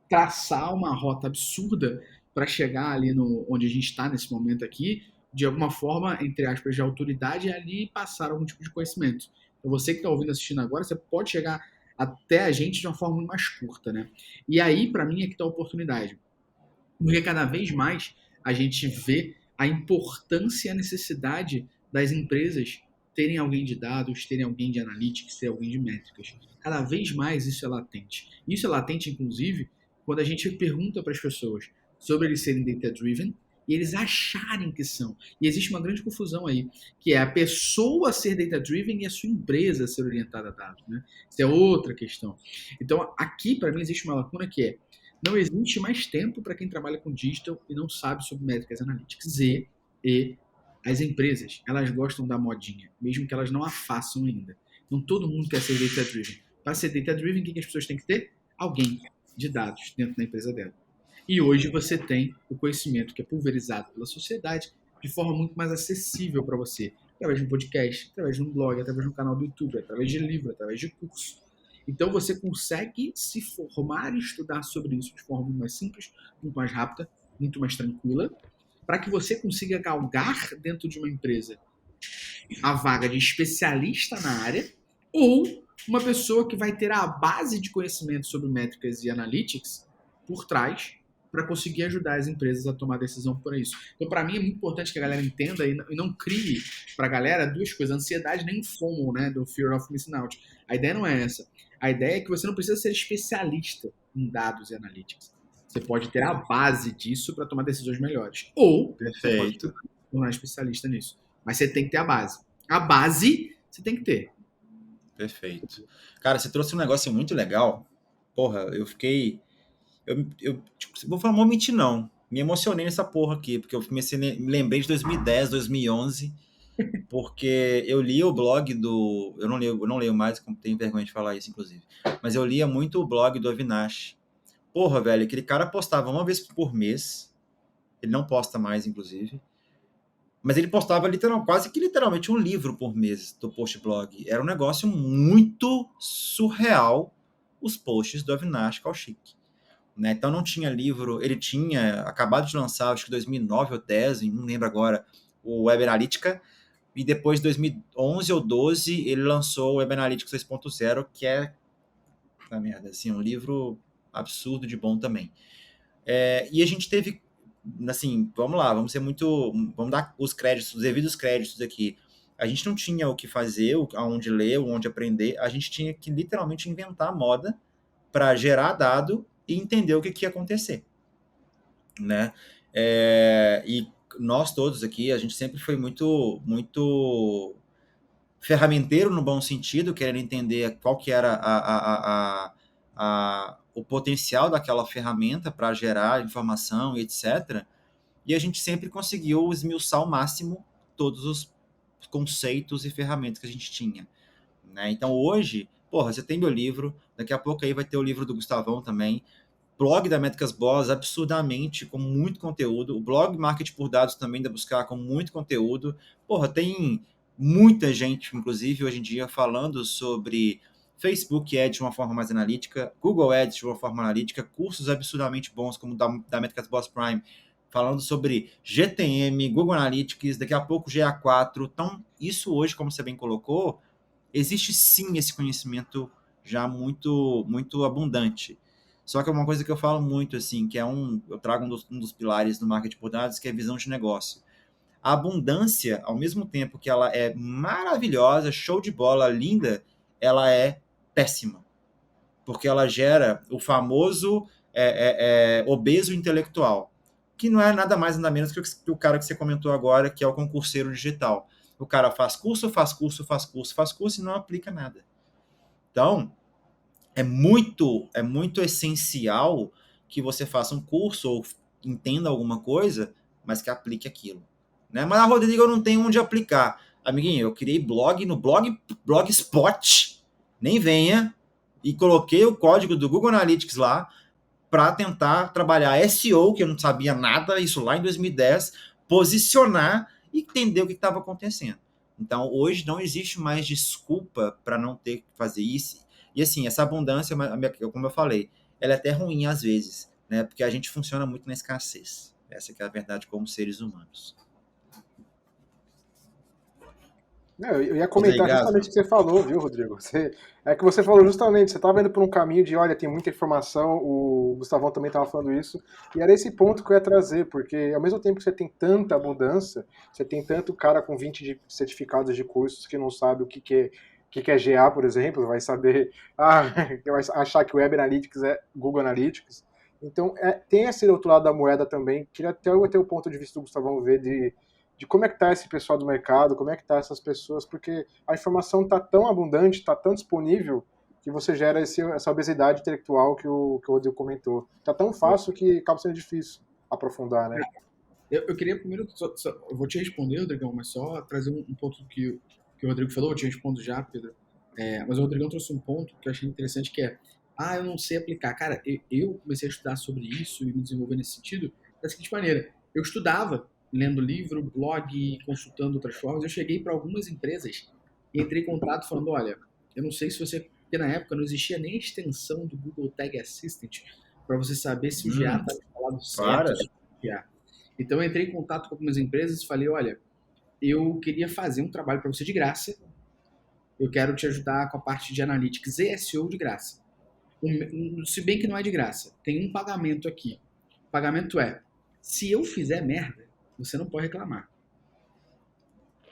traçar uma rota absurda para chegar ali onde a gente está nesse momento aqui, de alguma forma, entre aspas, de autoridade, e ali passar algum tipo de conhecimento. Então, você que está ouvindo, assistindo agora, você pode chegar até a gente de uma forma muito mais curta, né? E aí, para mim, é que está a oportunidade. Porque cada vez mais a gente vê a importância e a necessidade das empresas terem alguém de dados, terem alguém de analytics, terem alguém de métricas. Cada vez mais isso é latente. Isso é latente, inclusive, quando a gente pergunta para as pessoas sobre eles serem data-driven, e eles acharem que são. E existe uma grande confusão aí, que é a pessoa ser data-driven e a sua empresa ser orientada a dados, né? Isso é outra questão. Então, aqui, para mim, existe uma lacuna que é, não existe mais tempo para quem trabalha com digital e não sabe sobre métricas analytics. E as empresas, elas gostam da modinha, mesmo que elas não a façam ainda. Não todo mundo quer ser data-driven. Para ser data-driven, o que as pessoas têm que ter? Alguém de dados dentro da empresa dela. E hoje você tem o conhecimento que é pulverizado pela sociedade de forma muito mais acessível para você, através de um podcast, através de um blog, através de um canal do YouTube, através de livro, através de curso. Então você consegue se formar e estudar sobre isso de forma muito mais simples, muito mais rápida, muito mais tranquila, para que você consiga galgar dentro de uma empresa a vaga de especialista na área ou uma pessoa que vai ter a base de conhecimento sobre métricas e analytics por trás para conseguir ajudar as empresas a tomar decisão por isso. Então, para mim, é muito importante que a galera entenda e não crie para a galera duas coisas, ansiedade nem FOMO, né, do Fear of Missing Out. A ideia não é essa. A ideia é que você não precisa ser especialista em dados e analytics. Você pode ter a base disso para tomar decisões melhores. Ou você pode tornar especialista nisso. Mas você tem que ter a base. A base você tem que ter. Perfeito. Cara, você trouxe um negócio muito legal. Porra, eu fiquei... vou falar, não vou mentir não, me emocionei nessa porra aqui, porque eu me lembrei de 2010, 2011, porque eu li o blog do, eu não leio mais, tenho vergonha de falar isso, inclusive, mas eu lia muito o blog do Avinash. Porra, velho, aquele cara postava uma vez por mês, ele não posta mais, inclusive, mas ele postava quase que literalmente um livro por mês do post blog. Era um negócio muito surreal, os posts do Avinash Kaushik. Né? Então não tinha livro, ele tinha acabado de lançar, acho que 2009 ou 10, não lembro agora, o Web Analytica, e depois de 2011 ou 12 ele lançou o Web Analytics 2.0, que é na merda, assim, um livro absurdo de bom também. E a gente teve, assim, vamos lá, vamos dar os créditos, os devidos créditos aqui. A gente não tinha o que fazer, aonde ler, onde aprender, a gente tinha que literalmente inventar moda para gerar dado e entender o que ia acontecer, né? E nós todos aqui, a gente sempre foi muito, muito ferramenteiro no bom sentido, querendo entender qual que era o potencial daquela ferramenta para gerar informação e etc. E a gente sempre conseguiu esmiuçar ao máximo todos os conceitos e ferramentas que a gente tinha, né? Então hoje, porra, você tem meu livro, daqui a pouco aí vai ter o livro do Gustavão também, blog da Métricas Boss, absurdamente, com muito conteúdo, o blog Marketing por Dados também da Buscar, com muito conteúdo, porra, tem muita gente, inclusive hoje em dia, falando sobre Facebook Ads de uma forma mais analítica, Google Ads de uma forma analítica, cursos absurdamente bons como da Métricas Boss Prime, falando sobre GTM, Google Analytics, daqui a pouco GA4. Então, isso hoje, como você bem colocou, existe sim esse conhecimento já muito, muito abundante. Só que é uma coisa que eu falo muito, assim, que eu trago um dos pilares do marketing por dados, que é a visão de negócio. A abundância, ao mesmo tempo que ela é maravilhosa, show de bola, linda, ela é péssima. Porque ela gera o famoso obeso intelectual, que não é nada mais nada menos que o cara que você comentou agora, que é o concurseiro digital. O cara faz curso e não aplica nada. Então, é muito essencial que você faça um curso ou entenda alguma coisa, mas que aplique aquilo. Né? Mas, Rodrigo, eu não tenho onde aplicar. Amiguinho, eu criei blog no Blogspot, nem venha, e coloquei o código do Google Analytics lá para tentar trabalhar SEO, que eu não sabia nada, isso lá em 2010, posicionar e entender o que estava acontecendo. Então, hoje não existe mais desculpa para não ter que fazer isso. E assim, essa abundância, como eu falei, ela é até ruim às vezes, né? Porque a gente funciona muito na escassez. Essa que é a verdade como seres humanos. Eu ia comentar justamente o que você falou, viu, Rodrigo? É que você falou justamente, você estava indo por um caminho de, olha, tem muita informação, o Gustavão também estava falando isso, e era esse ponto que eu ia trazer, porque ao mesmo tempo que você tem tanta abundância, você tem tanto cara com 20 certificados de cursos que não sabe o que é GA, por exemplo, vai saber, vai achar que o Web Analytics é Google Analytics. Então, tem esse outro lado da moeda também, queria até ter o ponto de vista do Gustavão ver de como é que tá esse pessoal do mercado, como é que tá essas pessoas, porque a informação está tão abundante, está tão disponível, que você gera essa obesidade intelectual que o Rodrigo comentou. Está tão fácil que acaba sendo difícil aprofundar, né? Eu queria primeiro, eu vou te responder, Rodrigão, mas só trazer um ponto que o Rodrigo falou, eu te respondo já, Pedro. Mas o Rodrigão trouxe um ponto que eu achei interessante, que é, eu não sei aplicar. Cara, eu comecei a estudar sobre isso e me desenvolver nesse sentido da seguinte maneira. Eu estudava, lendo livro, blog, consultando outras formas, eu cheguei para algumas empresas e entrei em contato falando, olha, eu não sei se você... Porque na época não existia nem a extensão do Google Tag Assistant para você saber se o GA estava instalado certo. Então eu entrei em contato com algumas empresas e falei, olha, eu queria fazer um trabalho para você de graça, eu quero te ajudar com a parte de Analytics e SEO de graça. Se bem que não é de graça, tem um pagamento aqui. O pagamento é, se eu fizer merda, você não pode reclamar.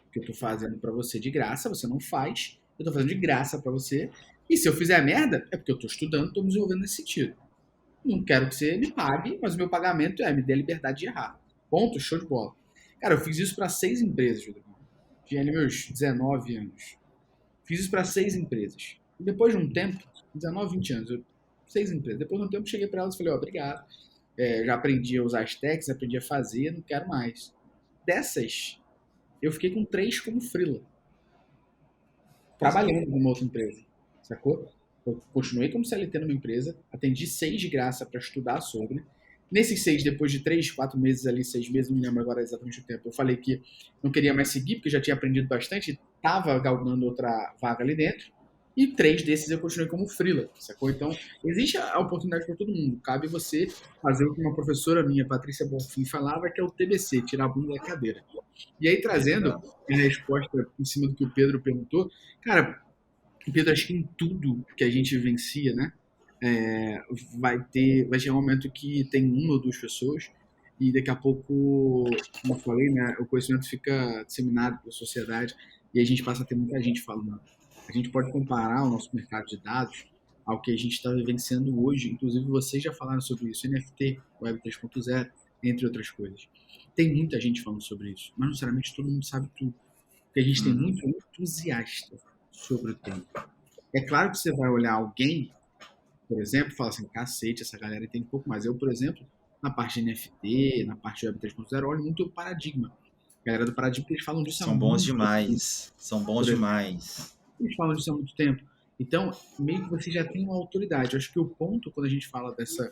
Porque eu estou fazendo para você de graça, você não faz, eu estou fazendo de graça para você, e se eu fizer merda, é porque eu estou estudando, estou me desenvolvendo nesse sentido. Não quero que você me pague, mas o meu pagamento me dê a liberdade de errar. Ponto, show de bola. Cara, eu fiz isso para 6 empresas, Rodrigo. Tinha ali meus 19 anos. Fiz isso para 6 empresas. E depois de um tempo, 19, 20 anos, 6 empresas. Depois de um tempo, cheguei para elas e falei, obrigado. Já aprendi a usar as techs, aprendi a fazer, não quero mais. Dessas, eu fiquei com 3 como freela. Trabalhando numa outra empresa. Sacou? Eu continuei como CLT numa empresa, atendi 6 de graça para estudar sobre. Nesses 6, depois de 3, 4 meses ali, 6 meses, não me lembro agora exatamente o tempo, eu falei que não queria mais seguir, porque já tinha aprendido bastante, estava galgando outra vaga ali dentro. E 3 desses eu continuei como freela, sacou? Então, existe a oportunidade para todo mundo. Cabe você fazer o que uma professora minha, Patrícia Bonfim, falava, que é o TBC, tirar a bunda da cadeira. E aí, trazendo a resposta em cima do que o Pedro perguntou, cara, Pedro, acho que em tudo que a gente vivencia, né, vai chegar um momento que tem 1 ou 2 pessoas e daqui a pouco, como eu falei, né, o conhecimento fica disseminado pela sociedade e a gente passa a ter muita gente falando. A gente pode comparar o nosso mercado de dados ao que a gente está vivenciando hoje. Inclusive, vocês já falaram sobre isso, NFT, Web 3.0, entre outras coisas. Tem muita gente falando sobre isso, mas não necessariamente todo mundo sabe tudo. Porque a gente tem muito entusiasta sobre o tema. É claro que você vai olhar alguém, por exemplo, e falar assim, cacete, essa galera entende um pouco mais. Eu, por exemplo, na parte de NFT, na parte de Web 3.0, olho muito o Paradigma. A galera do Paradigma, eles falam disso há muito tempo. São bons demais. Eles falam disso há muito tempo. Então, meio que você já tem uma autoridade. Eu acho que o ponto, quando a gente fala desse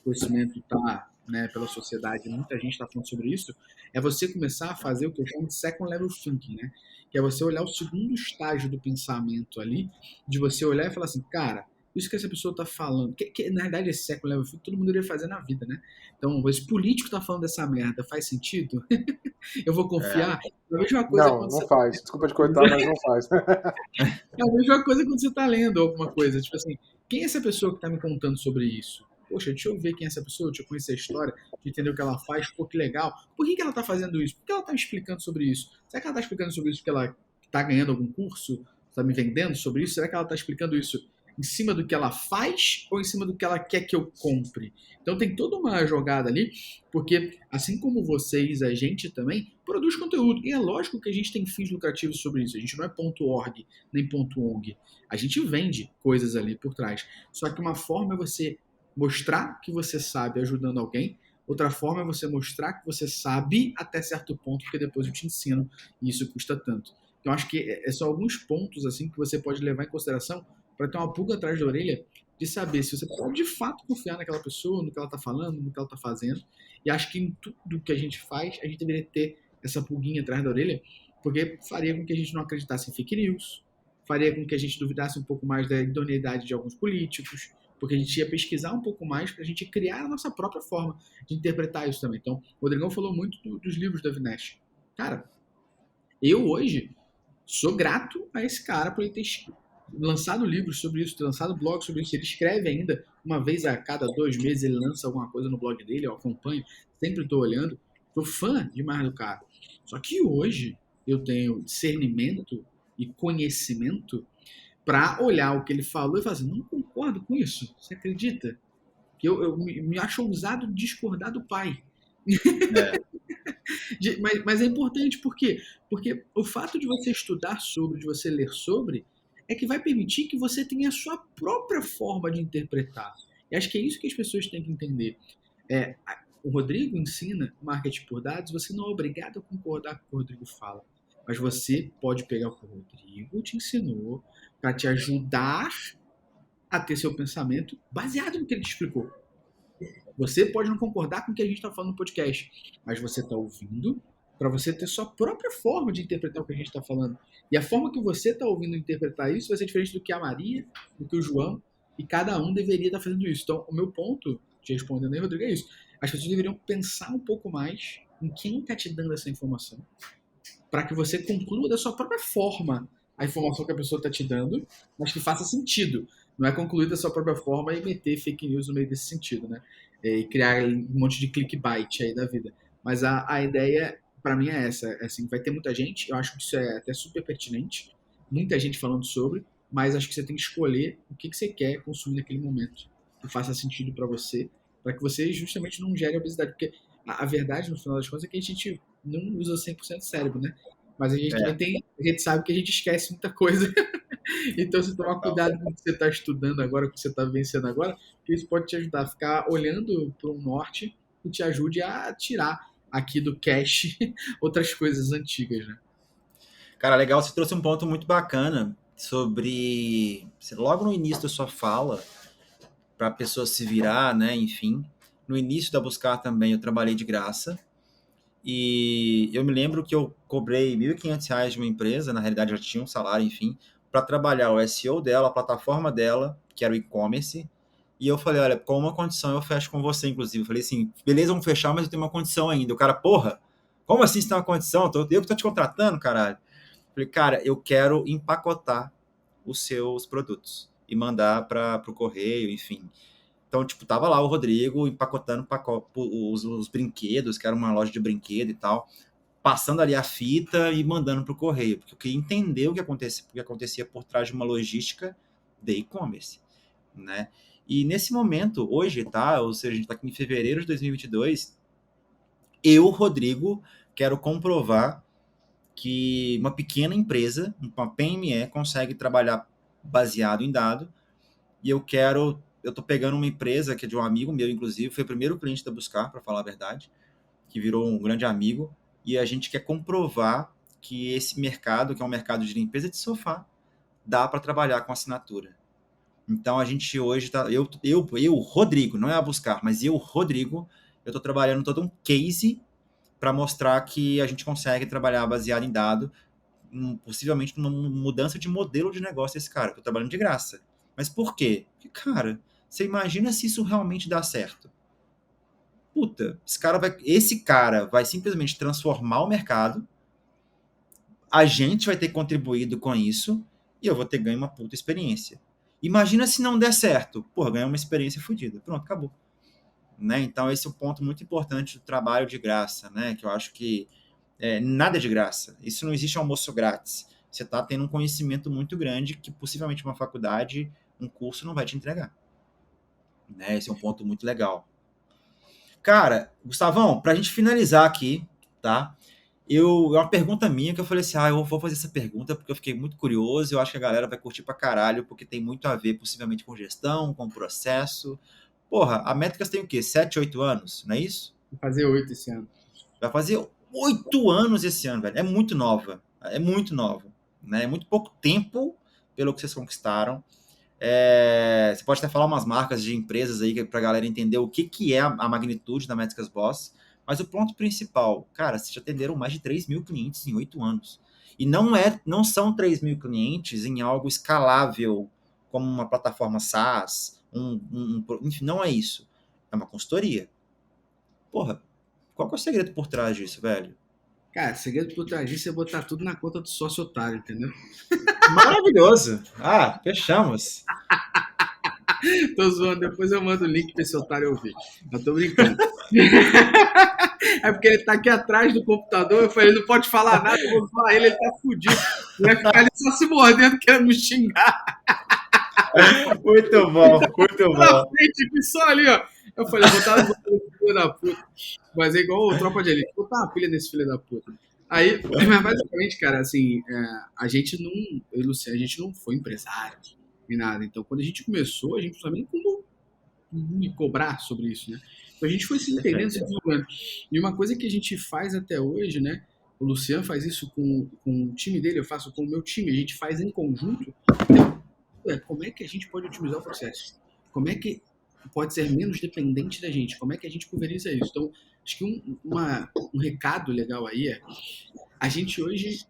conhecimento tá né, pela sociedade, muita gente está falando sobre isso, é você começar a fazer o que eu chamo de second level thinking, né? Que é você olhar o segundo estágio do pensamento ali, de você olhar e falar assim, cara, isso que essa pessoa está falando, que na verdade esse second level thinking todo mundo iria fazer na vida, né? Então, esse político está falando dessa merda, faz sentido? Eu vou É, confiar? É a mesma coisa Não, quando não você faz. Desculpa te cortar, mas não faz. é a mesma coisa quando você está lendo alguma coisa. Tipo assim, quem é essa pessoa que está me contando sobre isso? Poxa, deixa eu ver quem é essa pessoa, deixa eu conhecer a história, deixa eu entender o que ela faz, pô, que legal. Por que ela está fazendo isso? Por que ela está me explicando sobre isso? Será que ela está explicando sobre isso porque ela está ganhando algum curso? Está me vendendo sobre isso? Será que ela está explicando isso em cima do que ela faz ou em cima do que ela quer que eu compre? Então tem toda uma jogada ali, porque assim como vocês, a gente também produz conteúdo. E é lógico que a gente tem fins lucrativos sobre isso. A gente não é ponto .org nem ponto .ong. A gente vende coisas ali por trás. Só que uma forma é você mostrar que você sabe ajudando alguém, outra forma é você mostrar que você sabe até certo ponto, porque depois eu te ensino e isso custa tanto. Então acho que são alguns pontos assim que você pode levar em consideração para ter uma pulga atrás da orelha de saber se você pode de fato confiar naquela pessoa, no que ela está falando, no que ela está fazendo. E acho que em tudo que a gente faz, a gente deveria ter essa pulguinha atrás da orelha, porque faria com que a gente não acreditasse em fake news, faria com que a gente duvidasse um pouco mais da idoneidade de alguns políticos, porque a gente ia pesquisar um pouco mais para a gente criar a nossa própria forma de interpretar isso também. Então, o Rodrigão falou muito dos livros da Vinesh. Cara, eu hoje sou grato a esse cara por ele ter lançado livros sobre isso, ter lançado blog sobre isso. Ele escreve ainda, uma vez a cada 2 meses ele lança alguma coisa no blog dele, eu acompanho, sempre estou olhando. Sou fã demais do cara. Só que hoje eu tenho discernimento e conhecimento para olhar o que ele falou e falar assim, não concordo com isso. Você acredita? Que eu me acho ousado discordar do pai. é, Mas é importante por quê? Porque o fato de você estudar sobre, de você ler sobre, é que vai permitir que você tenha a sua própria forma de interpretar. E acho que é isso que as pessoas têm que entender. O Rodrigo ensina marketing por dados, você não é obrigado a concordar com o que o Rodrigo fala. Mas você pode pegar o que o Rodrigo te ensinou para te ajudar a ter seu pensamento baseado no que ele te explicou. Você pode não concordar com o que a gente está falando no podcast, mas você está ouvindo para você ter sua própria forma de interpretar o que a gente está falando. E a forma que você está ouvindo interpretar isso vai ser diferente do que a Maria, do que o João, e cada um deveria estar fazendo isso. Então, o meu ponto, te respondendo aí, Rodrigo, é isso. As pessoas deveriam pensar um pouco mais em quem está te dando essa informação, para que você conclua da sua própria forma a informação que a pessoa está te dando, mas que faça sentido. Não é concluir da sua própria forma e meter fake news no meio desse sentido, né? E criar um monte de clickbait aí da vida. Mas a ideia, para mim, é essa. Assim, vai ter muita gente, eu acho que isso é até super pertinente, muita gente falando sobre, mas acho que você tem que escolher o que você quer consumir naquele momento, que faça sentido para que você justamente não gere obesidade. Porque a verdade, no final das contas, é que a gente não usa 100% cérebro, né? Mas a gente é, também a gente sabe que a gente esquece muita coisa. Então, você tomar total. cuidado com o que você está estudando agora, com o que você está vencendo agora, porque isso pode te ajudar a ficar olhando para o norte e te ajude a tirar aqui do cache outras coisas antigas, né? Cara, legal, você trouxe um ponto muito bacana sobre, logo no início da sua fala, para a pessoa se virar, né, enfim. No início da Buscar também eu trabalhei de graça, e eu me lembro que eu cobrei R$ 1.500 de uma empresa, na realidade eu já tinha um salário, enfim, para trabalhar o SEO dela, a plataforma dela, que era o e-commerce, e eu falei, olha, com uma condição eu fecho com você, inclusive. Eu falei assim, beleza, vamos fechar, mas eu tenho uma condição ainda. O cara, porra, como assim você tem uma condição? Eu que tô te contratando, caralho. Eu falei, cara, eu quero empacotar os seus produtos e mandar para o correio, enfim. Então, tipo, tava lá o Rodrigo empacotando os brinquedos, que era uma loja de brinquedo e tal, passando ali a fita e mandando para o correio, porque eu queria entender o que acontecia por trás de uma logística de e-commerce, né? E nesse momento, hoje, tá? Ou seja, a gente está aqui em fevereiro de 2022, eu, Rodrigo, quero comprovar que uma pequena empresa, uma PME, consegue trabalhar baseado em dado, e eu tô pegando uma empresa que é de um amigo meu, inclusive, foi o primeiro cliente da Buscar, para falar a verdade, que virou um grande amigo, e a gente quer comprovar que esse mercado, que é um mercado de limpeza de sofá, dá para trabalhar com assinatura. Então a gente hoje tá, eu, Rodrigo, não é a Buscar, mas eu, Rodrigo, eu estou trabalhando todo um case para mostrar que a gente consegue trabalhar baseado em dado, possivelmente numa mudança de modelo de negócio desse cara. Estou trabalhando de graça. Mas por quê? Porque, cara, você imagina se isso realmente dá certo. Puta, esse cara vai simplesmente transformar o mercado, a gente vai ter contribuído com isso e eu vou ter ganho uma puta experiência. Imagina se não der certo. Porra, ganhar uma experiência fodida. Pronto, acabou. Né? Então, esse é um ponto muito importante do trabalho de graça, né? Que eu acho que nada é de graça. Isso não existe almoço grátis. Você está tendo um conhecimento muito grande que possivelmente uma faculdade, um curso não vai te entregar. Né? Esse é um ponto muito legal. Cara, Gustavão, pra gente finalizar aqui, tá? É uma pergunta minha que eu falei assim, eu vou fazer essa pergunta porque eu fiquei muito curioso, eu acho que a galera vai curtir pra caralho, porque tem muito a ver possivelmente com gestão, com processo. Porra, a Métricas tem o quê? 7, 8 anos, não é isso? Vou fazer 8 esse ano. Vai fazer 8 anos esse ano, velho. É muito nova, né? É muito pouco tempo pelo que vocês conquistaram. Você pode até falar umas marcas de empresas aí pra galera entender o que é a magnitude da Métricas Boss, mas o ponto principal, cara, vocês já atenderam mais de 3 mil clientes em 8 anos. E não são 3 mil clientes em algo escalável, como uma plataforma SaaS, enfim, não é isso. É uma consultoria. Porra, qual que é o segredo por trás disso, velho? Cara, segredo por trás disso é botar tudo na conta do sócio otário, entendeu? Maravilhoso! Fechamos. Tô zoando, depois eu mando o link pra esse otário ouvir. Eu tô brincando. É porque ele tá aqui atrás do computador, eu falei, ele não pode falar nada, eu vou falar ele tá fudido. Ele vai ficar ali só se mordendo, querendo me xingar. Muito bom, muito Na bom. frente, só ali, ó. Eu falei, botar esse filho da puta. Mas é igual o Tropa de Elite, botar uma pilha nesse filho da puta. Aí, mas basicamente, cara, assim, a gente não foi empresário nem nada. Então, quando a gente começou, a gente não sabia nem como me cobrar sobre isso, né? Então, a gente foi se entendendo, se desenvolvendo. E uma coisa que a gente faz até hoje, né? O Luciano faz isso com o time dele, eu faço com o meu time, a gente faz em conjunto. Como é que a gente pode otimizar o processo? Como é que pode ser menos dependente da gente? Como é que a gente pulveriza isso? Então, acho que um recado legal aí é, a gente hoje,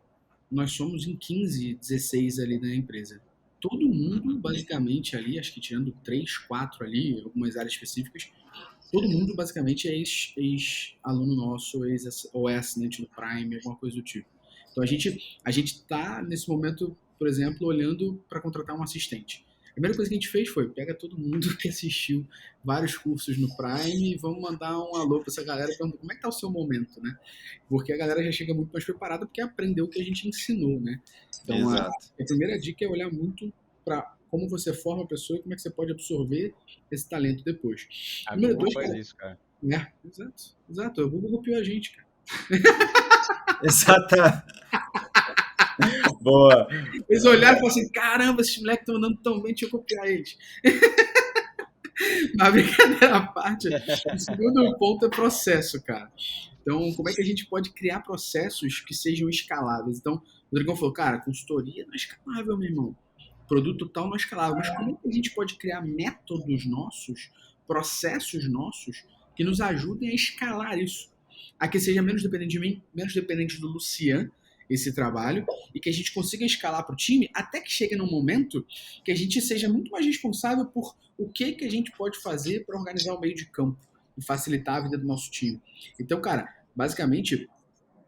nós somos em 15, 16 ali na empresa. Todo mundo, basicamente, ali, acho que tirando 3, 4 ali, algumas áreas específicas, todo mundo, basicamente, é ex-aluno nosso, ou é assinante do Prime, alguma coisa do tipo. Então, a gente está, nesse momento, por exemplo, olhando para contratar um assistente. A primeira coisa que a gente fez foi, pega todo mundo que assistiu vários cursos no Prime e vamos mandar um alô para essa galera, perguntando como é que tá o seu momento, né? Porque a galera já chega muito mais preparada porque aprendeu o que a gente ensinou, né? Então, a primeira dica é olhar muito para como você forma a pessoa e como é que você pode absorver esse talento depois. A Número Google 2, faz cara. isso, cara. Exato. O Google copiou a gente, cara. Exato. Boa. Eles olharam e falaram assim, caramba, esses moleques estão andando tão bem, deixa eu copiar eles. Mas brincadeira à parte, o segundo ponto é processo, cara. Então, como é que a gente pode criar processos que sejam escaláveis? Então, o Rodrigão falou, cara, consultoria não é escalável, meu irmão. Produto tal não é escalável. Mas como é que a gente pode criar métodos nossos, processos nossos, que nos ajudem a escalar isso? A que seja menos dependente de mim, menos dependente do Lucian, esse trabalho, e que a gente consiga escalar para o time até que chegue num momento que a gente seja muito mais responsável por o que a gente pode fazer para organizar o meio de campo e facilitar a vida do nosso time. Então, cara, basicamente,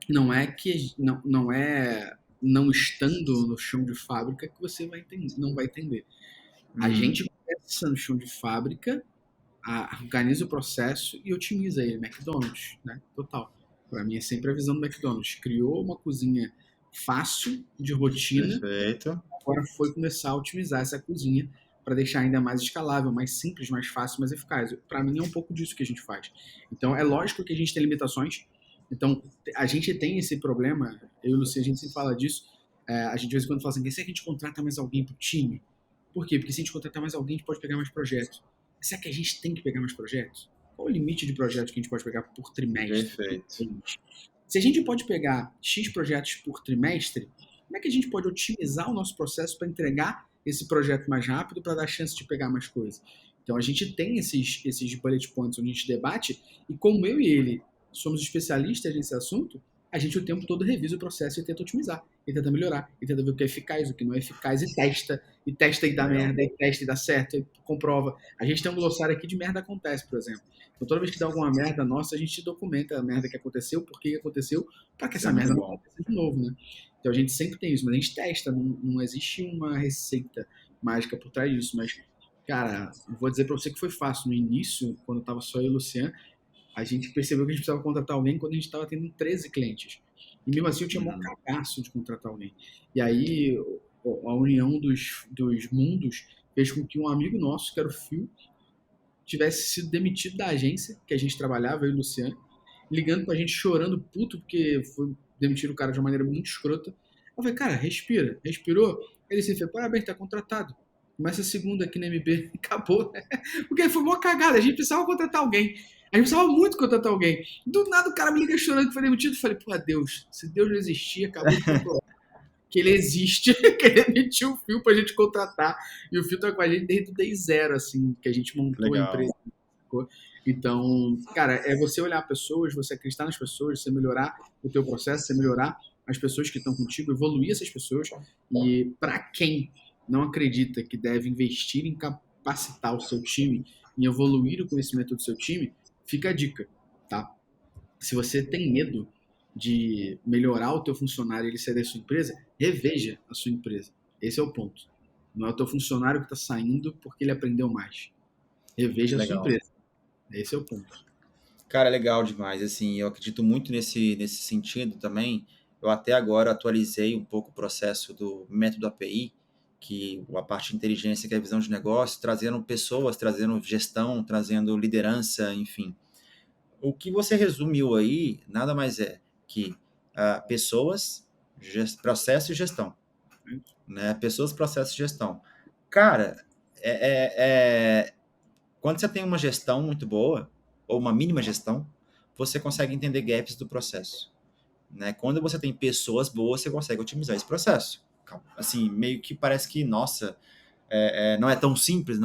não é não estando no chão de fábrica que você não vai entender. A gente começa no chão de fábrica, organiza o processo e otimiza ele. McDonald's, né? Total. Para mim é sempre a visão do McDonald's. Criou uma cozinha fácil, de rotina. Perfeito. Agora foi começar a otimizar essa cozinha para deixar ainda mais escalável, mais simples, mais fácil, mais eficaz. Para mim é um pouco disso que a gente faz. Então é lógico que a gente tem limitações. Então a gente tem esse problema, eu e o Luciano, a gente sempre fala disso. A gente de vez em quando fala assim, se a gente contrata mais alguém pro time? Por quê? Porque se a gente contratar mais alguém, a gente pode pegar mais projetos. Será que a gente tem que pegar mais projetos? Qual o limite de projetos que a gente pode pegar por trimestre? Perfeito. Se a gente pode pegar X projetos por trimestre, como é que a gente pode otimizar o nosso processo para entregar esse projeto mais rápido, para dar chance de pegar mais coisa? Então a gente tem esses bullet points onde a gente debate, e como eu e ele somos especialistas nesse assunto, a gente o tempo todo revisa o processo e tenta otimizar, e tenta melhorar, e tenta ver o que é eficaz, o que não é eficaz, e testa e dá merda, e testa e dá certo, e comprova. A gente tem um glossário aqui de merda acontece, por exemplo. Então toda vez que dá alguma merda nossa, a gente documenta a merda que aconteceu, por que aconteceu, para que essa Isso é merda muito não bom. aconteça de novo, né? Então a gente sempre tem isso, mas a gente testa, não existe uma receita mágica por trás disso, mas, cara, eu vou dizer pra você que foi fácil. No início, quando tava só eu e o Luciano, a gente percebeu que a gente precisava contratar alguém quando a gente estava tendo 13 clientes. E mesmo assim eu tinha mó cagaço de contratar alguém. E aí a união dos mundos fez com que um amigo nosso, que era o Phil, tivesse sido demitido da agência que a gente trabalhava, eu e o Luciano, ligando pra gente chorando puto, porque foi demitir o cara de uma maneira muito escrota. Eu falei, cara, respira. Respirou? Ele se fez, parabéns, tá contratado. Começa a segunda aqui na MB. Acabou. Porque foi uma cagada. A gente precisava contratar alguém. A gente precisava muito contratar alguém. Do nada o cara me liga chorando que foi demitido. Eu falei, pô, Deus, se Deus não existir, acabou de comprovar que ele existe, que ele emitiu o Fio pra gente contratar. E o Fio tá com a gente desde o day zero, assim, que a gente montou a Legal. empresa. Então, cara, é você olhar pessoas, você acreditar nas pessoas, você melhorar o teu processo, você melhorar as pessoas que estão contigo, evoluir essas pessoas. E para quem não acredita que deve investir em capacitar o seu time, em evoluir o conhecimento do seu time, fica a dica, tá? Se você tem medo de melhorar o teu funcionário e ele sair da sua empresa, reveja a sua empresa. Esse é o ponto. Não é o teu funcionário que está saindo porque ele aprendeu mais. Reveja a sua Legal. empresa. Esse é o ponto. Cara, é legal demais, assim, eu acredito muito nesse sentido também. Eu até agora atualizei um pouco o processo do método API, que a parte de inteligência, que é a visão de negócio, trazendo pessoas, trazendo gestão, trazendo liderança, enfim. O que você resumiu aí, nada mais é que pessoas, processo e gestão, né? Pessoas, processo e gestão. Cara, quando você tem uma gestão muito boa, ou uma mínima gestão, você consegue entender gaps do processo, né? Quando você tem pessoas boas, você consegue otimizar esse processo. Assim, meio que parece que, nossa, não é tão simples,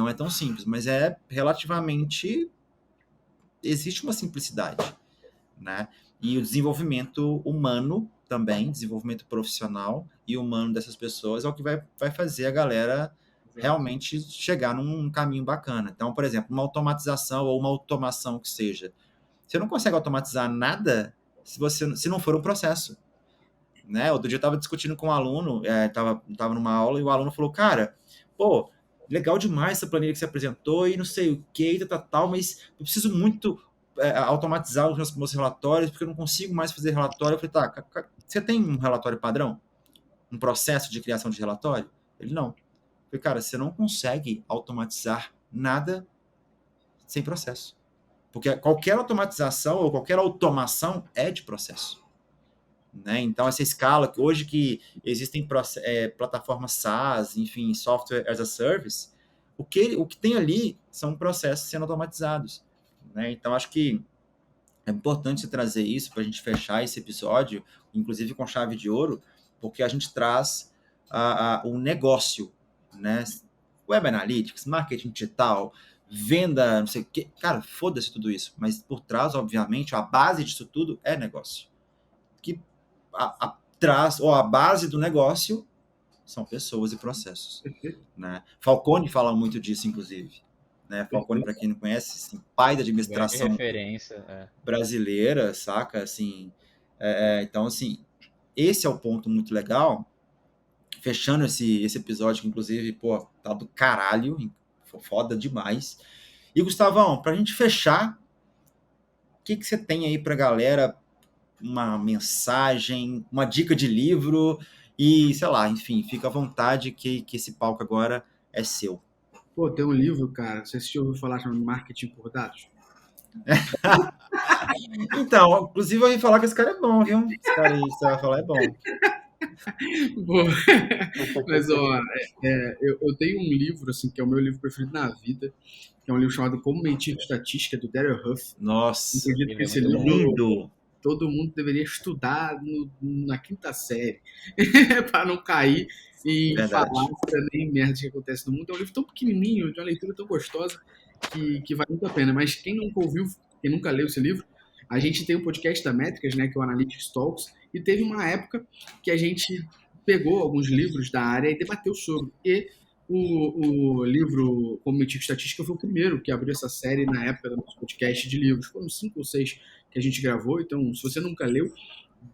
mas é relativamente, existe uma simplicidade, né? E o desenvolvimento humano também, desenvolvimento profissional e humano dessas pessoas é o que vai fazer a galera realmente chegar num caminho bacana. Então, por exemplo, uma automatização ou uma automação que seja, você não consegue automatizar nada se não for um processo, né? Outro dia eu estava discutindo com um aluno, tava numa aula e o aluno falou, cara, pô, legal demais essa planilha que você apresentou e não sei o que, tal, mas eu preciso muito automatizar os meus relatórios porque eu não consigo mais fazer relatório. Eu falei, tá, você tem um relatório padrão? Um processo de criação de relatório? Ele, não. Eu falei, cara, você não consegue automatizar nada sem processo. Porque qualquer automatização ou qualquer automação é de processo. Né? Então, essa escala, hoje que existem plataformas SaaS, enfim, Software as a Service, o que tem ali são processos sendo automatizados. Né? Então, acho que é importante você trazer isso para a gente fechar esse episódio, inclusive com chave de ouro, porque a gente traz o negócio, né? Web Analytics, marketing digital, venda, não sei o quê. Cara, foda-se tudo isso. Mas por trás, obviamente, a base disso tudo é negócio. Que a base do negócio são pessoas e processos. Né? Falcone fala muito disso, inclusive. Né? Falcone, para quem não conhece, assim, pai da administração referência, brasileira, saca? Assim, então, assim, esse é o ponto muito legal. Fechando esse episódio, que inclusive, pô, tá do caralho, foda demais. E, Gustavão, pra gente fechar, o que você tem aí pra galera? Uma mensagem, uma dica de livro e, sei lá, enfim, fica à vontade que esse palco agora é seu. Pô, tem um livro, cara, não sei se você já ouviu falar, chamado Marketing por Dados. Então, inclusive eu ouvi falar que esse cara é bom, viu? Esse cara aí que você vai falar é bom. Mas, ó, eu tenho um livro, assim, que é o meu livro preferido na vida, que é um livro chamado Como Mentir com Estatística, do Daryl Huff. Nossa, Acredito que esse muito livro lindo! todo mundo deveria estudar na quinta série, para não cair e Verdade. falar nem merda que acontece no mundo. É um livro tão pequenininho, de uma leitura tão gostosa. que vale muito a pena. Mas quem nunca ouviu, quem nunca leu esse livro, a gente tem um podcast da Métricas, né, que é o Analytics Talks, e teve uma época que a gente pegou alguns livros da área e debateu sobre. E o livro Cognitivo Estatística foi o primeiro que abriu essa série na época do nosso podcast de livros. Foram 5 ou 6 que a gente gravou, então se você nunca leu,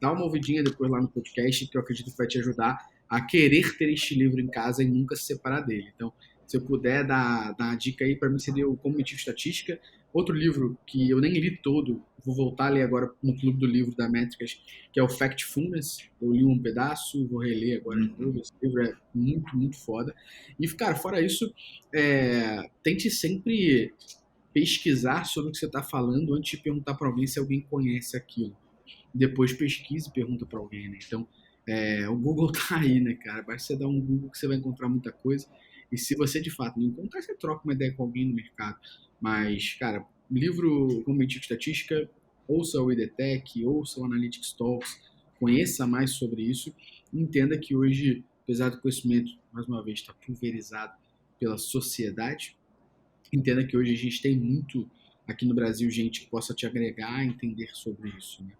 dá uma ouvidinha depois lá no podcast, que eu acredito que vai te ajudar a querer ter este livro em casa e nunca se separar dele. Então, se eu puder dar uma dica aí, para mim seria o Cognitivo Estatística. Outro livro que eu nem li todo, vou voltar a ler agora no Clube do Livro da Métricas, que é o Factfulness. Eu li um pedaço, vou reler agora de novo. Esse livro é muito, muito foda. E, cara, fora isso, tente sempre pesquisar sobre o que você está falando antes de perguntar para alguém se alguém conhece aquilo. Depois pesquise e pergunta para alguém, né? Então, o Google tá aí, né, cara? Basta você dar um Google que você vai encontrar muita coisa. E se você de fato não encontrar, você troca uma ideia com alguém no mercado. Mas, cara, livro Cognitivo Estatística, ouça o IDTech, ouça o Analytics Talks, conheça mais sobre isso e entenda que hoje, apesar do conhecimento, mais uma vez, está pulverizado pela sociedade, entenda que hoje a gente tem muito aqui no Brasil gente que possa te agregar a entender sobre isso, né?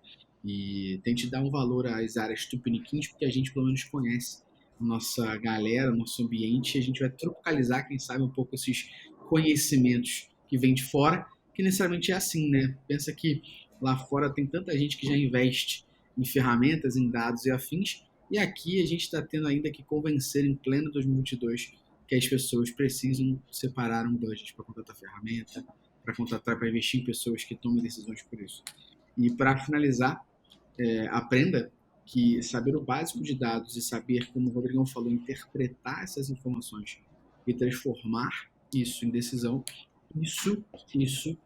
E tente dar um valor às áreas tupiniquins, porque a gente pelo menos conhece a nossa galera, o nosso ambiente, e a gente vai tropicalizar, quem sabe, um pouco esses conhecimentos que vêm de fora, que necessariamente é assim, né? Pensa que lá fora tem tanta gente que já investe em ferramentas, em dados e afins, e aqui a gente está tendo ainda que convencer em pleno 2022 que as pessoas precisam separar um budget para contratar ferramenta, para investir em pessoas que tomem decisões por isso. E para finalizar, aprenda que saber o básico de dados e saber, como o Rodrigão falou, interpretar essas informações e transformar isso em decisão, isso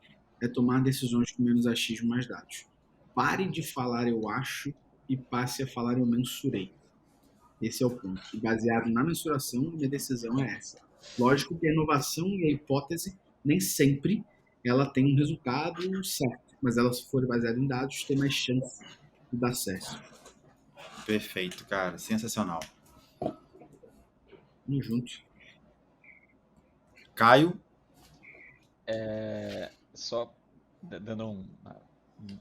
é tomar decisões com menos achismo, mais dados. Pare de falar eu acho e passe a falar eu mensurei. Esse é o ponto. E baseado na mensuração, minha decisão é essa. Lógico que a inovação e a hipótese nem sempre ela tem um resultado certo, mas ela, se for baseada em dados, tem mais chance de dar certo. Perfeito, cara. Sensacional. Tamo junto. Caio? Só dando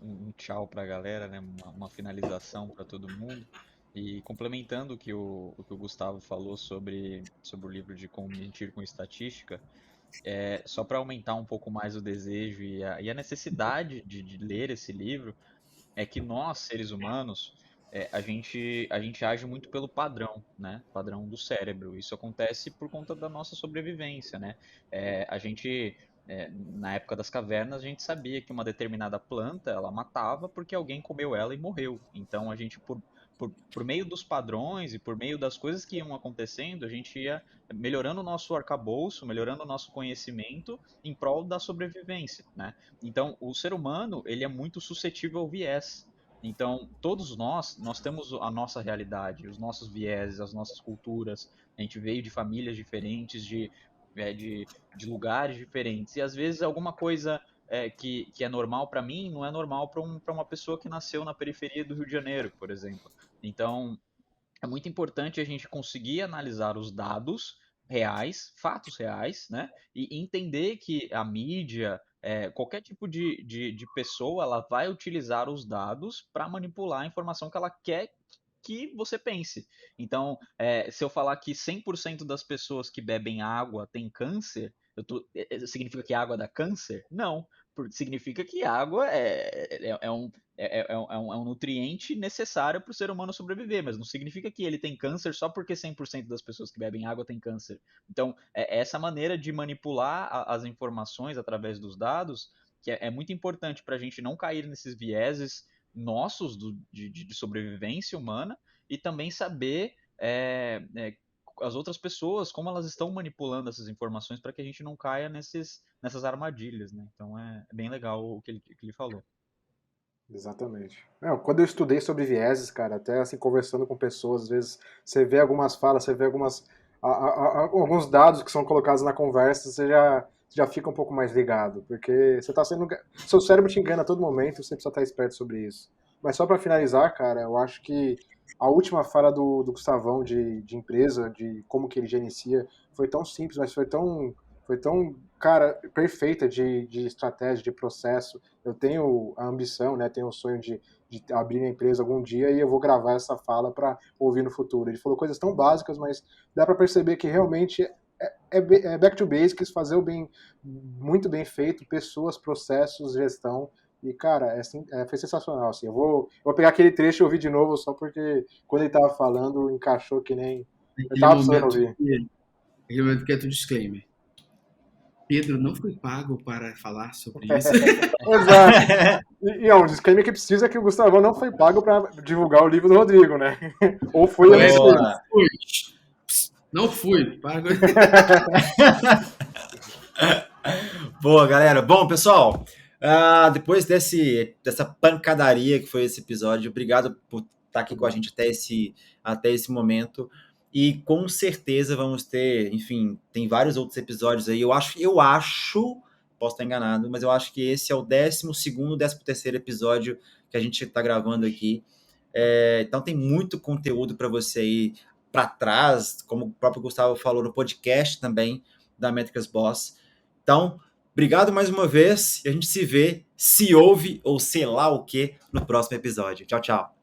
um tchau para a galera, né? Uma finalização para todo mundo. E complementando o que o Gustavo falou sobre o livro de Como Mentir com Estatística, só para aumentar um pouco mais o desejo e a necessidade de ler esse livro, é que nós, seres humanos, a gente age muito pelo padrão, né? Padrão do cérebro. Isso acontece por conta da nossa sobrevivência, né? Na época das cavernas, a gente sabia que uma determinada planta, ela matava porque alguém comeu ela e morreu. Então, a gente, por meio dos padrões e por meio das coisas que iam acontecendo, a gente ia melhorando o nosso arcabouço, melhorando o nosso conhecimento em prol da sobrevivência, né? Então, o ser humano, ele é muito suscetível ao viés. Então, todos nós temos a nossa realidade, os nossos vieses, as nossas culturas. A gente veio de famílias diferentes, de lugares diferentes. E às vezes alguma coisa que é normal para mim não é normal para uma pessoa que nasceu na periferia do Rio de Janeiro, por exemplo. Então, é muito importante a gente conseguir analisar os dados reais, fatos reais, né? E entender que a mídia, qualquer tipo de pessoa, ela vai utilizar os dados para manipular a informação que ela quer que você pense. Então, se eu falar que 100% das pessoas que bebem água têm câncer, significa que a água dá câncer? Não. Significa que água é um nutriente necessário para o ser humano sobreviver, mas não significa que ele tem câncer só porque 100% das pessoas que bebem água têm câncer. Então, essa maneira de manipular as informações através dos dados, que é muito importante para a gente não cair nesses vieses nossos de sobrevivência humana e também saber as outras pessoas, como elas estão manipulando essas informações para que a gente não caia nessas armadilhas, né? Então é bem legal o que ele falou. Exatamente. Quando eu estudei sobre vieses, cara, até assim, conversando com pessoas, às vezes você vê algumas falas, você vê alguns dados que são colocados na conversa, você já fica um pouco mais ligado, porque você tá sendo. Seu cérebro te engana a todo momento, você precisa estar esperto sobre isso. Mas só para finalizar, cara, eu acho que a última fala do Gustavão de empresa, de como que ele gerencia, foi tão simples, mas foi foi tão, cara, perfeita de estratégia, de processo. Eu tenho a ambição, né, tenho o sonho de abrir minha empresa algum dia e eu vou gravar essa fala para ouvir no futuro. Ele falou coisas tão básicas, mas dá para perceber que realmente é back to basics, fazer o bem, muito bem feito, pessoas, processos, gestão. E, cara, assim, foi sensacional. Assim. Eu vou pegar aquele trecho e ouvir de novo, só porque quando ele tava falando, encaixou que nem. Eu Aquele tava precisando momento ouvir. aquele momento que é o disclaimer. Pedro não foi pago para falar sobre isso. Exato. E é um disclaimer que precisa que o Gustavão não foi pago para divulgar o livro do Rodrigo, né? Ou foi, eu não sei. Boa. Não fui. Pago. Boa, galera. Bom, pessoal, depois dessa pancadaria que foi esse episódio, obrigado por estar aqui com a gente até esse momento. E com certeza vamos ter, enfim, tem vários outros episódios aí. Eu acho, posso estar enganado, mas eu acho que esse é o 12º, 13º episódio que a gente está gravando aqui. Então tem muito conteúdo para você aí para trás, como o próprio Gustavo falou no podcast também da Métricas Boss. Então, obrigado mais uma vez e a gente se vê, se ouve ou sei lá o que no próximo episódio. Tchau, tchau.